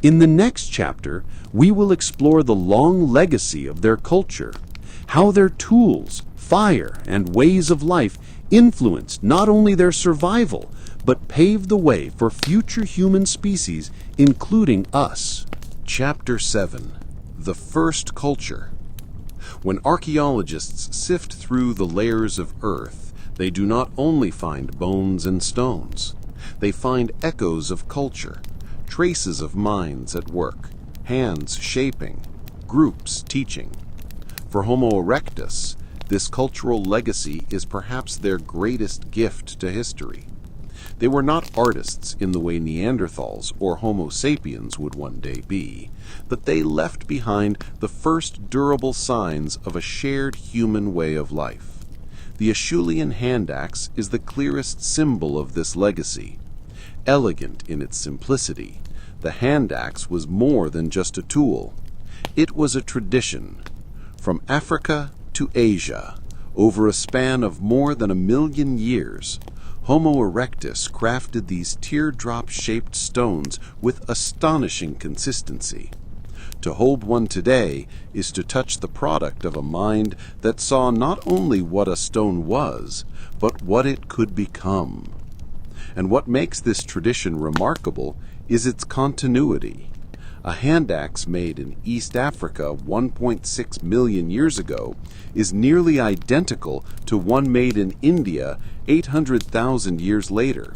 In the next chapter, we will explore the long legacy of their culture, how their tools, fire, and ways of life influenced not only their survival, but paved the way for future human species, including us.
Chapter 7. The First Culture. When archaeologists sift through the layers of earth, they do not only find bones and stones. They find echoes of culture, traces of minds at work, hands shaping, groups teaching. For Homo erectus, this cultural legacy is perhaps their greatest gift to history.
They were not artists in the way Neanderthals or Homo sapiens would one day be, but they left behind the first durable signs of a shared human way of life. The Acheulean hand axe is the clearest symbol of this legacy. Elegant in its simplicity, the hand axe was more than just a tool. It was a tradition. From Africa to Asia, over a span of more than 1,000,000 years, Homo erectus crafted these teardrop-shaped stones with astonishing consistency. To hold one today is to touch the product of a mind that saw not only what a stone was, but what it could become. And what makes this tradition remarkable is its continuity. A hand axe made in East Africa 1.6 million years ago is nearly identical to one made in India 800,000 years later.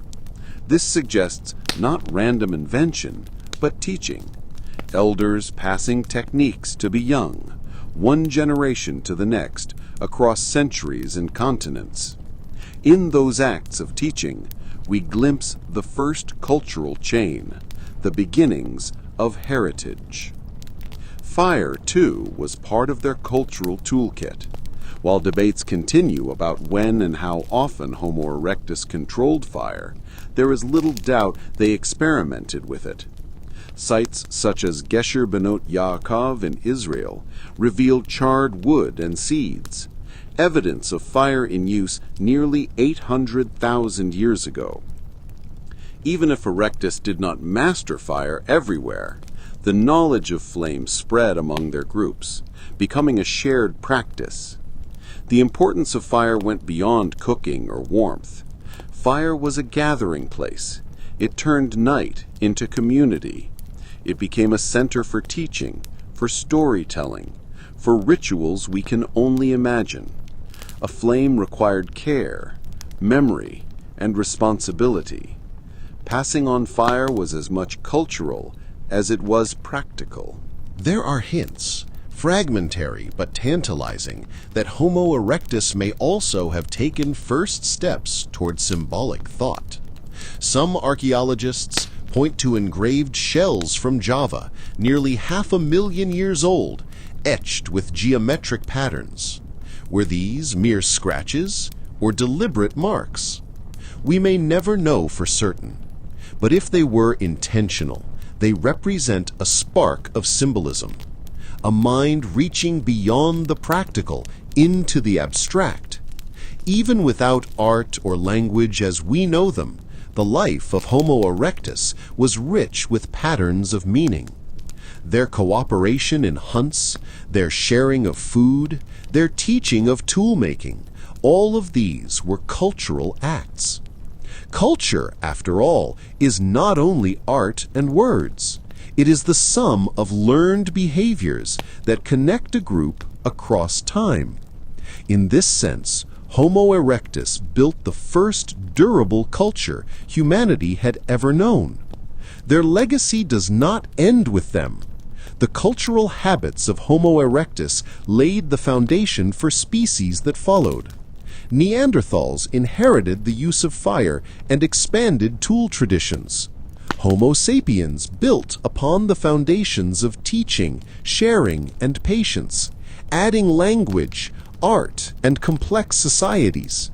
This suggests not random invention, but teaching. Elders passing techniques to the young, one generation to the next, across centuries and continents. In those acts of teaching, we glimpse the first cultural chain, the beginnings of heritage. Fire, too, was part of their cultural toolkit. While debates continue about when and how often Homo erectus controlled fire, there is little doubt they experimented with it. Sites such as Gesher Benot Yaakov in Israel reveal charred wood and seeds, evidence of fire in use nearly 800,000 years ago. Even if Erectus did not master fire everywhere, the knowledge of flame spread among their groups, becoming a shared practice. The importance of fire went beyond cooking or warmth. Fire was a gathering place. It turned night into community. It became a center for teaching, for storytelling, for rituals we can only imagine. A flame required care, memory, and responsibility. Passing on fire was as much cultural as it was practical.
There are hints, fragmentary but tantalizing, that Homo erectus may also have taken first steps toward symbolic thought. Some archaeologists point to engraved shells from Java, nearly 500,000 years old, etched with geometric patterns. Were these mere scratches or deliberate marks? We may never know for certain, but if they were intentional, they represent a spark of symbolism, a mind reaching beyond the practical into the abstract. Even without art or language as we know them, the life of Homo erectus was rich with patterns of meaning. Their cooperation in hunts, their sharing of food, their teaching of tool-making, all of these were cultural acts. Culture, after all, is not only art and words. It is the sum of learned behaviors that connect a group across time. In this sense, Homo erectus built the first durable culture humanity had ever known. Their legacy does not end with them. The cultural habits of Homo erectus laid the foundation for species that followed. Neanderthals inherited the use of fire and expanded tool traditions. Homo sapiens built upon the foundations of teaching, sharing, and patience, adding language, art, and complex societies.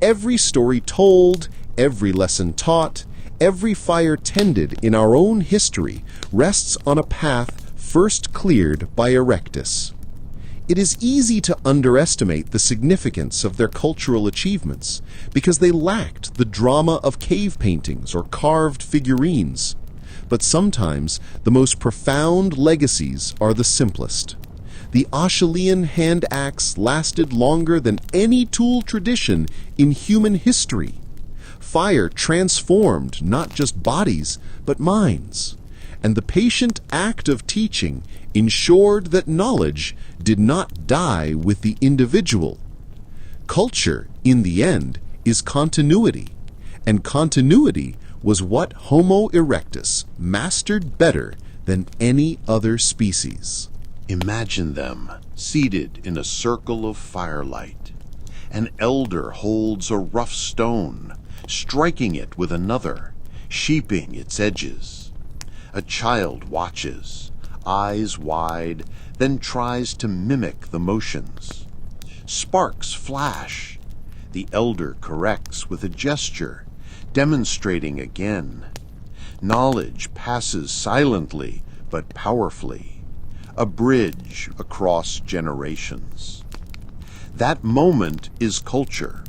Every story told, every lesson taught, every fire tended in our own history rests on a path first cleared by Erectus. It is easy to underestimate the significance of their cultural achievements because they lacked the drama of cave paintings or carved figurines. But sometimes the most profound legacies are the simplest. The Acheulean hand axe lasted longer than any tool tradition in human history. Fire transformed not just bodies, but minds. And the patient act of teaching ensured that knowledge did not die with the individual. Culture, in the end, is continuity, and continuity was what Homo erectus mastered better than any other species.
Imagine them seated in a circle of firelight. An elder holds a rough stone,
striking it with another, sheeping its edges. A child watches, eyes wide, then tries to mimic the motions. Sparks flash. The elder corrects with a gesture, demonstrating again. Knowledge passes silently but powerfully, a bridge across generations. That moment is culture.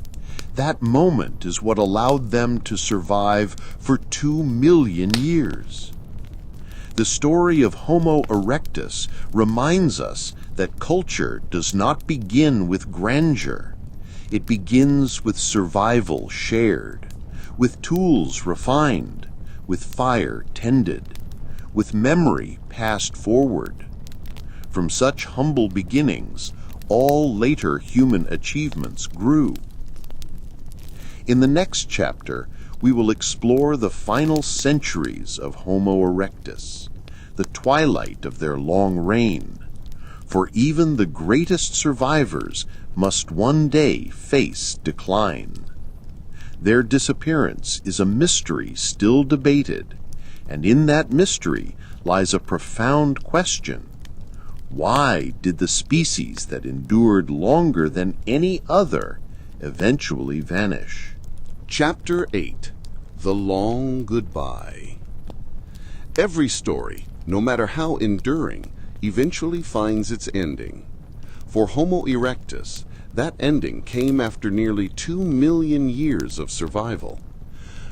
That moment is what allowed them to survive for 2 million years. The story of Homo erectus reminds us that culture does not begin with grandeur. It begins with survival shared, with tools refined, with fire tended, with memory passed forward. From such humble beginnings, all later human achievements grew. In the next chapter, we will explore the final centuries of Homo erectus, the twilight of their long reign. For even the greatest survivors must one day face decline. Their disappearance is a mystery still debated, and in that mystery lies a profound question. Why did the species that endured longer than any other eventually vanish?
Chapter 8. The Long Goodbye. Every story, no matter how enduring, eventually finds its ending. For Homo erectus, that ending came after nearly 2 million years of survival.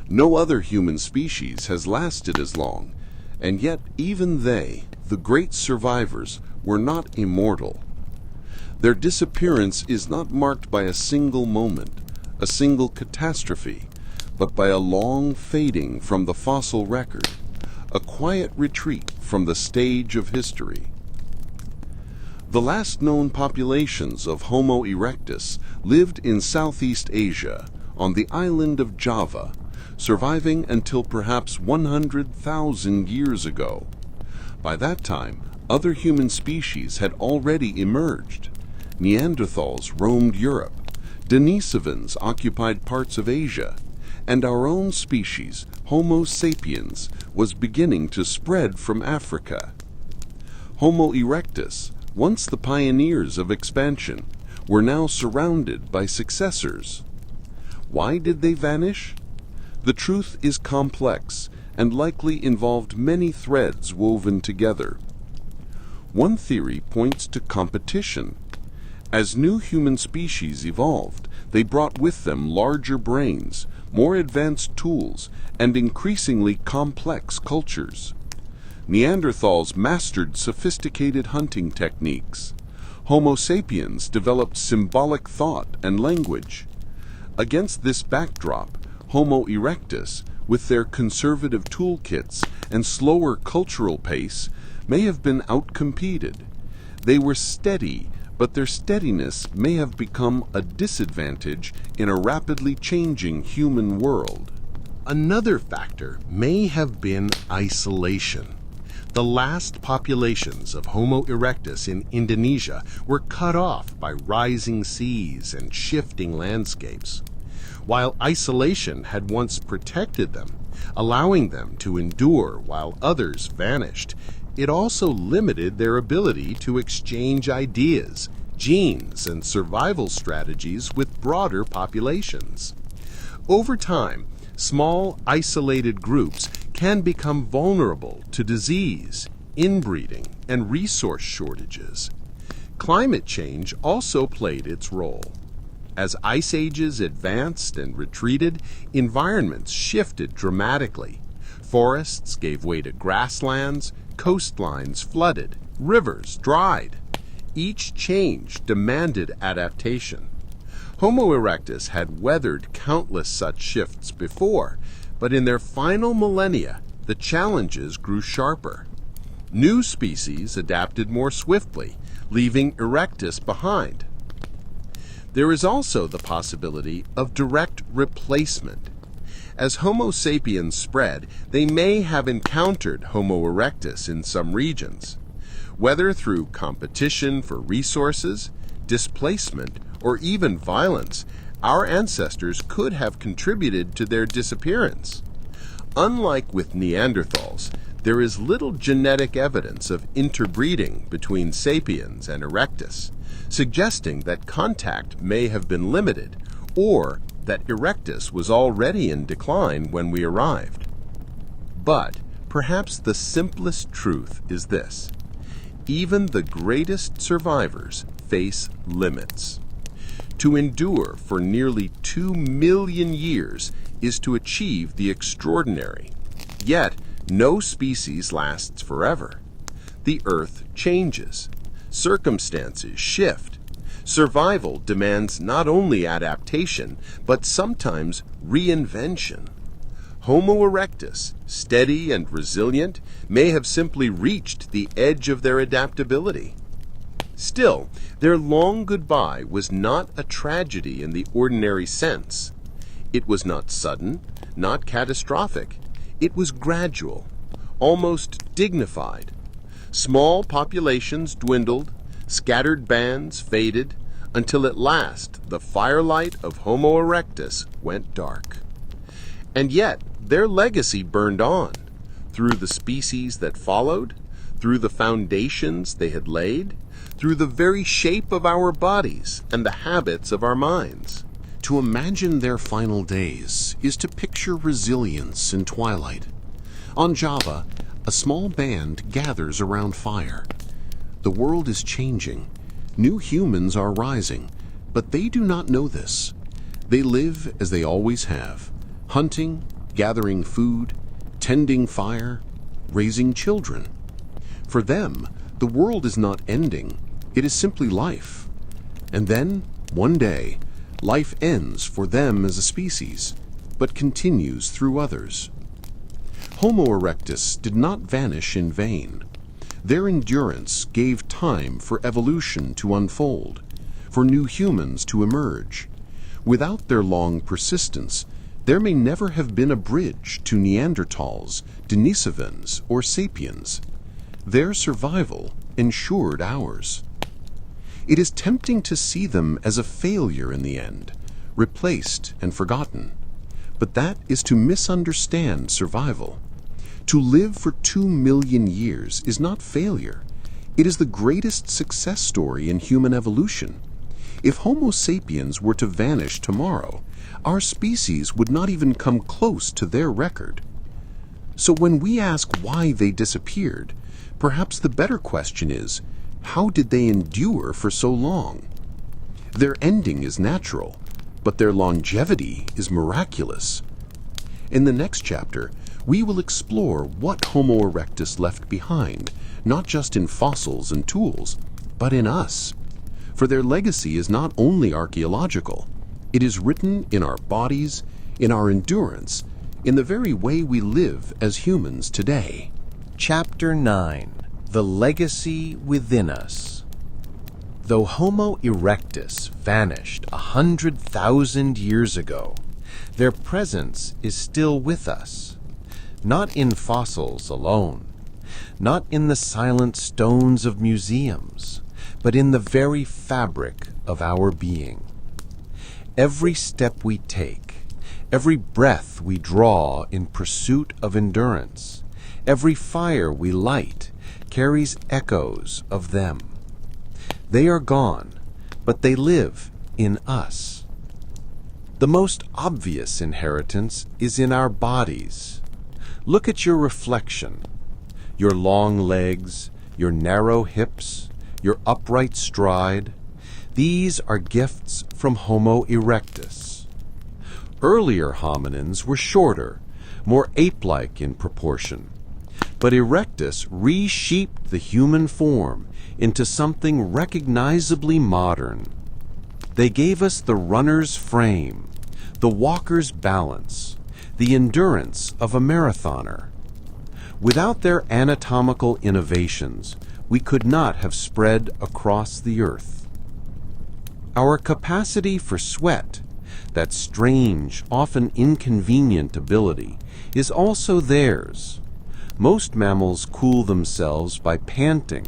No other human species has lasted as long, and yet even they, the great survivors, were not immortal. Their disappearance is not marked by a single moment, a single catastrophe, but by a long fading from the fossil record, a quiet retreat from the stage of history. The last known populations of Homo erectus lived in Southeast Asia, on the island of Java, surviving until perhaps 100,000 years ago. By that time, other human species had already emerged. Neanderthals roamed Europe, Denisovans occupied parts of Asia, and our own species, Homo sapiens, was beginning to spread from Africa. Homo erectus, once the pioneers of expansion, were now surrounded by successors. Why did they vanish? The truth is complex and likely involved many threads woven together. One theory points to competition. As new human species evolved, they brought with them larger brains, more advanced tools, and increasingly complex cultures. Neanderthals mastered sophisticated hunting techniques. Homo sapiens developed symbolic thought and language. Against this backdrop, Homo erectus, with their conservative toolkits and slower cultural pace, may have been outcompeted. They were steady, but their steadiness may have become a disadvantage in a rapidly changing human world.
Another factor may have been isolation. The last populations of Homo erectus in Indonesia were cut off by rising seas and shifting landscapes. While isolation had once protected them, allowing them to endure while others vanished, it also limited their ability to exchange ideas, genes, and survival strategies with broader populations. Over time, small, isolated groups can become vulnerable to disease, inbreeding, and resource shortages. Climate change also played its role. As ice ages advanced and retreated, environments shifted dramatically. Forests gave way to grasslands, coastlines flooded, rivers dried. Each change demanded adaptation. Homo erectus had weathered countless such shifts before, but in their final millennia, the challenges grew sharper. New species adapted more swiftly, leaving erectus behind. There is also the possibility of direct replacement. As Homo sapiens spread, they may have encountered Homo erectus in some regions. Whether through competition for resources, displacement, or even violence,
our ancestors could have contributed to their disappearance. Unlike with Neanderthals, there is little genetic evidence of interbreeding between sapiens and Erectus, suggesting that contact may have been limited, or that Erectus was already in decline when we arrived. But perhaps the simplest truth is this: even the greatest survivors face limits. To endure for nearly 2 million years is to achieve the extraordinary. Yet, no species lasts forever. The Earth changes. Circumstances shift. Survival demands not only adaptation, but sometimes reinvention. Homo erectus, steady and resilient, may have simply reached the edge of their adaptability. Still, their long goodbye was not a tragedy in the ordinary sense. It was not sudden, not catastrophic. It was gradual, almost dignified. Small populations dwindled, scattered bands faded, until at last the firelight of Homo erectus went dark. And yet their legacy burned on, through the species that followed, through the foundations they had laid, through the very shape of our bodies and the habits of our minds.
To imagine their final days is to picture resilience in twilight. On Java, a small band gathers around fire. The world is changing. New humans are rising, but they do not know this. They live as they always have, hunting, gathering food, tending fire, raising children. For them, the world is not ending. It is simply life. And then, one day, life ends for them as a species, but continues through others. Homo erectus did not vanish in vain. Their endurance gave time for evolution to unfold, for new humans to emerge. Without their long persistence, there may never have been a bridge to Neanderthals, Denisovans, or sapiens. Their survival ensured ours. It is tempting to see them as a failure in the end, replaced and forgotten. But that is to misunderstand survival. To live for 2 million years is not failure. It is the greatest success story in human evolution. If Homo sapiens were to vanish tomorrow, our species would not even come close to their record. So when we ask why they disappeared, perhaps the better question is, how did they endure for so long? Their ending is natural, but their longevity is miraculous. In the next chapter, we will explore what Homo erectus left behind, not just in fossils and tools, but in us. For their legacy is not only archaeological, it is written in our bodies, in our endurance, in the very way we live as humans today.
Chapter 9. The Legacy Within Us. Though Homo erectus vanished 100,000 years ago, their presence is still with us, not in fossils alone, not in the silent stones of museums, but in the very fabric of our being. Every step we take, every breath we draw in pursuit of endurance, every fire we light carries echoes of them. They are gone, but they live in us. The most obvious inheritance is in our bodies. Look at your reflection, your long legs, your narrow hips, your upright stride. These are gifts from Homo erectus. Earlier hominins were shorter, more ape-like in proportion. But Erectus reshaped the human form into something recognizably modern. They gave us the runner's frame, the walker's balance, the endurance of a marathoner. Without their anatomical innovations, we could not have spread across the earth. Our capacity for sweat, that strange, often inconvenient ability, is also theirs. Most mammals cool themselves by panting.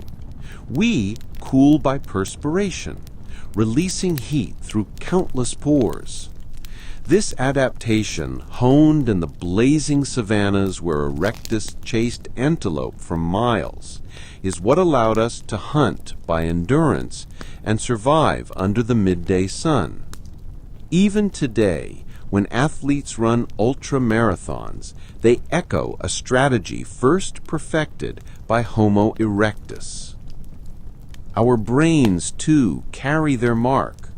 We cool by perspiration,
releasing heat through countless pores. This adaptation, honed in the blazing savannas where Erectus chased antelope for miles, is what allowed us to hunt by endurance and survive under the midday sun. Even today, when athletes run ultra-marathons, they echo a strategy first perfected by Homo erectus. Our brains, too, carry their mark.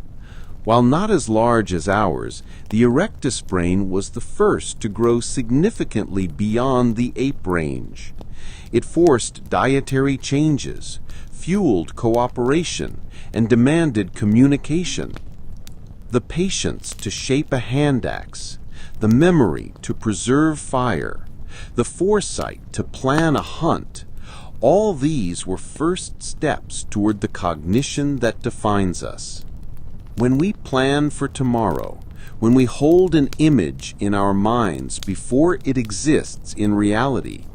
While not as large as ours, the erectus brain was the first to grow significantly beyond the ape range. It forced dietary changes, fueled cooperation, and demanded communication. The patience to shape a hand axe, the memory to preserve fire, the foresight to plan a hunt, all these were first steps toward the cognition that defines us. When we plan for tomorrow, when we hold an image in our minds before it exists in reality,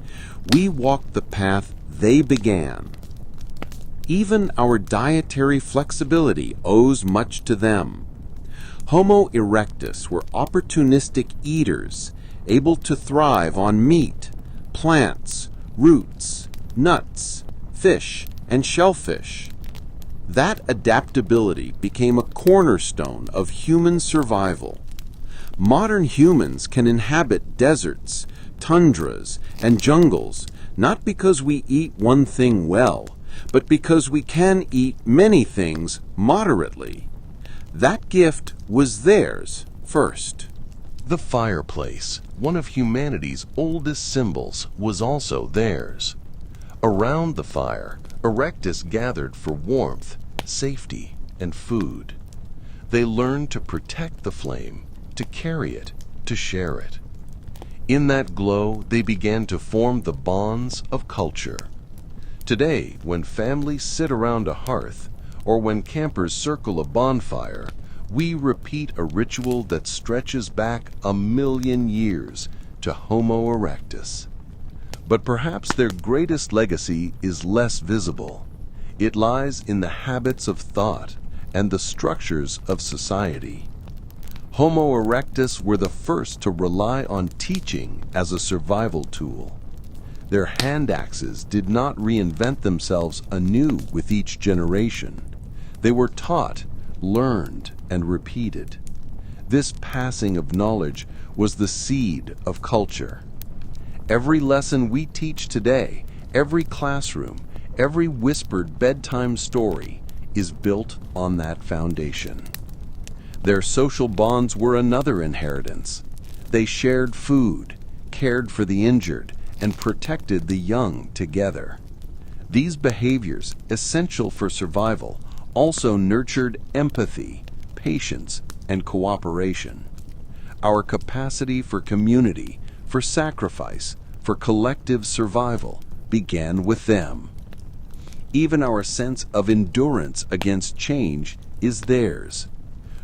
we walk the path they began. Even our dietary flexibility owes much to them. Homo erectus were opportunistic eaters, able to thrive on meat, plants, roots, nuts, fish, and shellfish. That adaptability became a cornerstone of human survival. Modern humans can inhabit deserts, tundras, and jungles not because we eat one thing well, but because we can eat many things moderately. That gift was theirs first.
The fireplace, one of humanity's oldest symbols, was also theirs. Around the fire, Erectus gathered for warmth, safety, and food. They learned to protect the flame, to carry it, to share it. In that glow, they began to form the bonds of culture. Today, when families sit around a hearth, or when campers circle a bonfire, we repeat a ritual that stretches back 1,000,000 years to Homo erectus. But perhaps their greatest legacy is less visible. It lies in the habits of thought and the structures of society. Homo erectus were the first to rely on teaching as a survival tool. Their hand axes did not reinvent themselves anew with each generation. They were taught, learned, and repeated. This passing of knowledge was the seed of culture. Every lesson we teach today, every classroom, every whispered bedtime story is built on that foundation. Their social bonds were another inheritance. They shared food, cared for the injured, and protected the young together. These behaviors, essential for survival, also nurtured empathy, patience, and cooperation. Our capacity for community, for sacrifice, for collective survival began with them. Even our sense of endurance against change is theirs.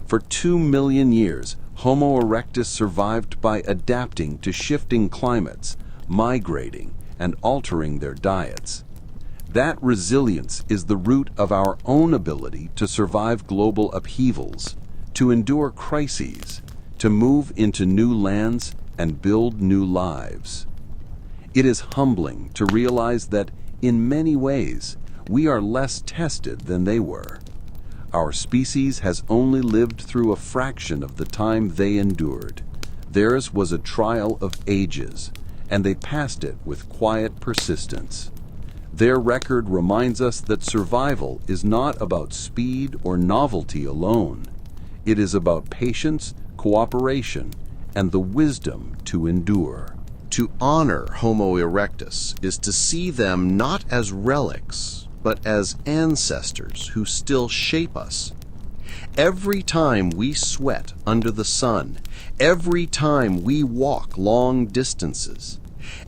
For 2,000,000 years, Homo erectus survived by adapting to shifting climates, migrating, and altering their diets. That resilience is the root of our own ability to survive global upheavals, to endure crises, to move into new lands and build new lives. It is humbling to realize that, in many ways, we are less tested than they were. Our species has only lived through a fraction of the time they endured. Theirs was a trial of ages, and they passed it with quiet persistence. Their record reminds us that survival is not about speed or novelty alone. It is about patience, cooperation, and the wisdom to endure.
To honor Homo erectus is to see them not as relics, but as ancestors who still shape us. Every time we sweat under the sun, every time we walk long distances,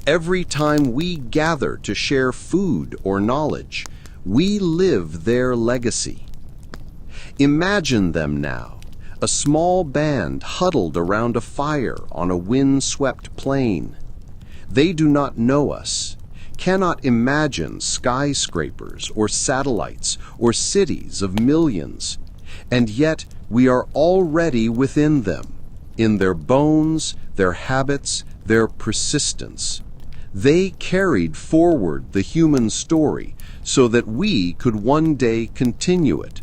every time we gather to share food or knowledge, we live their legacy. Imagine them now, a small band huddled around a fire on a wind-swept plain. They do not know us, cannot imagine skyscrapers or satellites or cities of millions,
And yet we are already within them, in their bones, their habits, their persistence. They carried forward the human story so that we could one day continue it.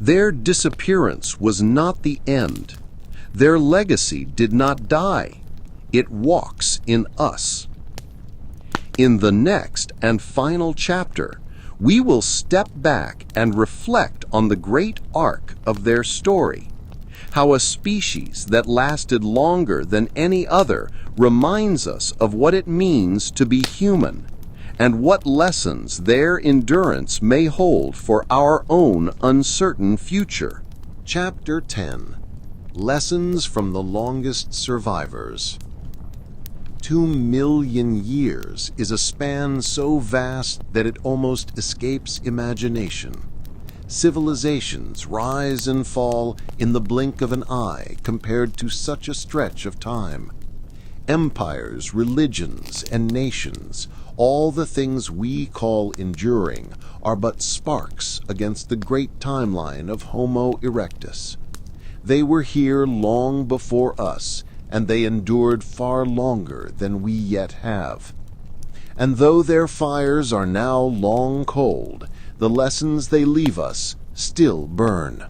Their disappearance was not the end. Their legacy did not die. It walks in us. In the next and final chapter, we will step back and reflect on the great arc of their story, how a species that lasted longer than any other reminds us of what it means to be human, and what lessons their endurance may hold for our own uncertain future.
Chapter 10. Lessons from the Longest Survivors. 2 million years is a span so vast that it almost escapes imagination. Civilizations rise and fall in the blink of an eye compared to such a stretch of time. Empires, religions, and nations, all the things we call enduring, are but sparks against the great timeline of Homo erectus. They were here long before us, and they endured far longer than we yet have. And though their fires are now long cold, the lessons they leave us still burn.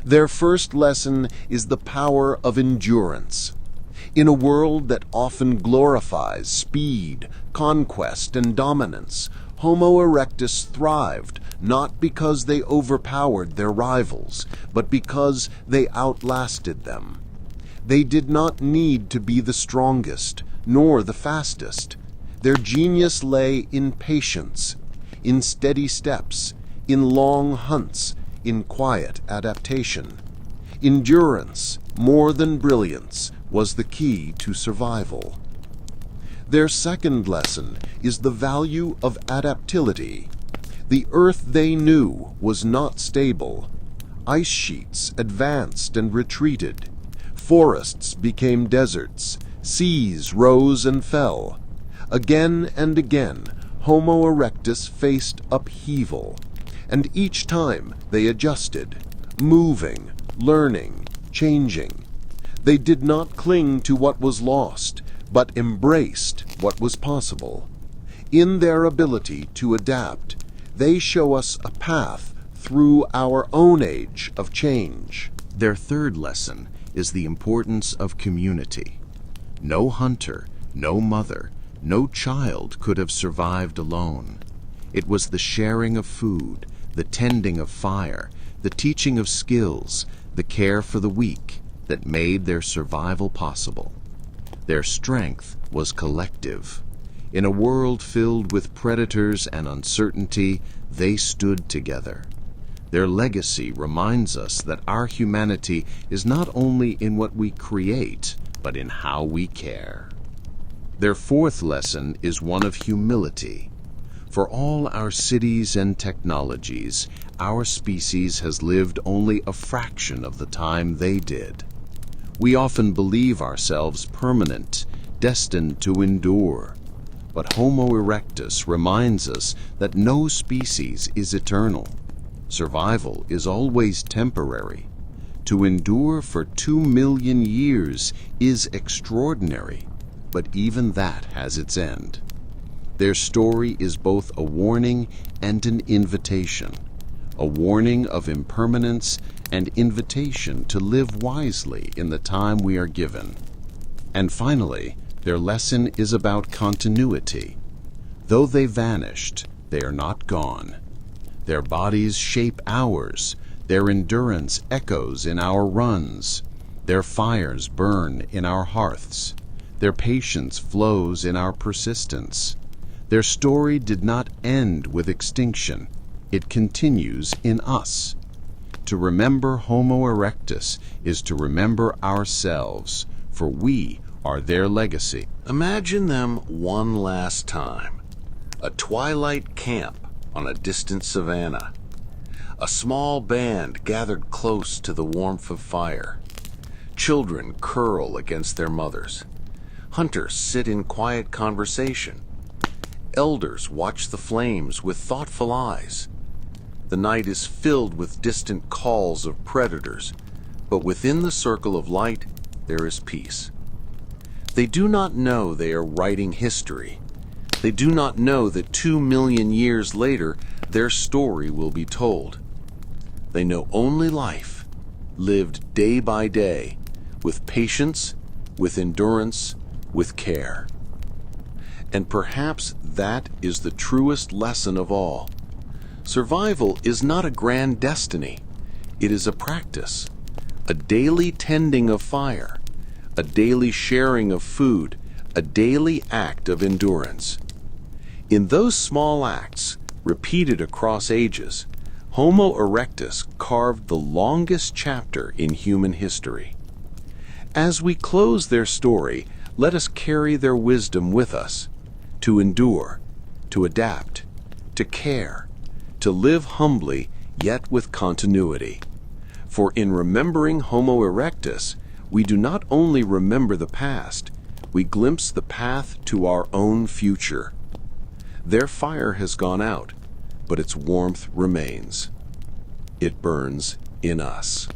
Their first lesson is the power of endurance. In a world that often glorifies speed, conquest, and dominance, Homo erectus thrived not because they overpowered their rivals, but because they outlasted them. They did not need to be the strongest, nor the fastest. Their genius lay in patience, in steady steps, in long hunts, in quiet adaptation. Endurance, more than brilliance, was the key to survival. Their second lesson is the value of adaptility. The Earth they knew was not stable. Ice sheets advanced and retreated. Forests became deserts. Seas rose and fell. Again and again, Homo erectus faced upheaval, and each time they adjusted, moving, learning, changing. They did not cling to what was lost, but embraced what was possible. In their ability to adapt, they show us a path through our own age of change.
Their third lesson is the importance of community. No hunter, no mother, no child could have survived alone. It was the sharing of food, the tending of fire, the teaching of skills, the care for the weak that made their survival possible. Their strength was collective. In a world filled with predators and uncertainty, they stood together. Their legacy reminds us that our humanity is not only in what we create, but in how we care. Their fourth lesson is one of humility. For all our cities and technologies, our species has lived only a fraction of the time they did. We often believe ourselves permanent, destined to endure. But Homo erectus reminds us that no species is eternal. Survival is always temporary. To endure for 2 million years is extraordinary, but even that has its end. Their story is both a warning and an invitation, a warning of impermanence and invitation to live wisely in the time we are given. And finally, their lesson is about continuity. Though they vanished, they are not gone. Their bodies shape ours. Their endurance echoes in our runs. Their fires burn in our hearths. Their patience flows in our persistence. Their story did not end with extinction. It continues in us. To remember Homo erectus is to remember ourselves, for we are their legacy.
Imagine them one last time. A twilight camp on a distant savanna. A small band gathered close to the warmth of fire. Children curl against their mothers. Hunters sit in quiet conversation. Elders watch the flames with thoughtful eyes.
The night is filled with distant calls of predators, but within the circle of light there is peace. They do not know they are writing history. They do not know that 2 million years later their story will be told. They know only life, lived day by day, with patience, with endurance, with care. And perhaps that is the truest lesson of all. Survival is not a grand destiny. It is a practice, a daily tending of fire, a daily sharing of food, a daily act of endurance. In those small acts, repeated across ages, Homo erectus carved the longest chapter in human history. As we close their story, let us carry their wisdom with us, to endure, to adapt, to care, to live humbly yet with continuity. For in remembering Homo erectus, we do not only remember the past, we glimpse the path to our own future. Their fire has gone out, but its warmth remains. It burns in us.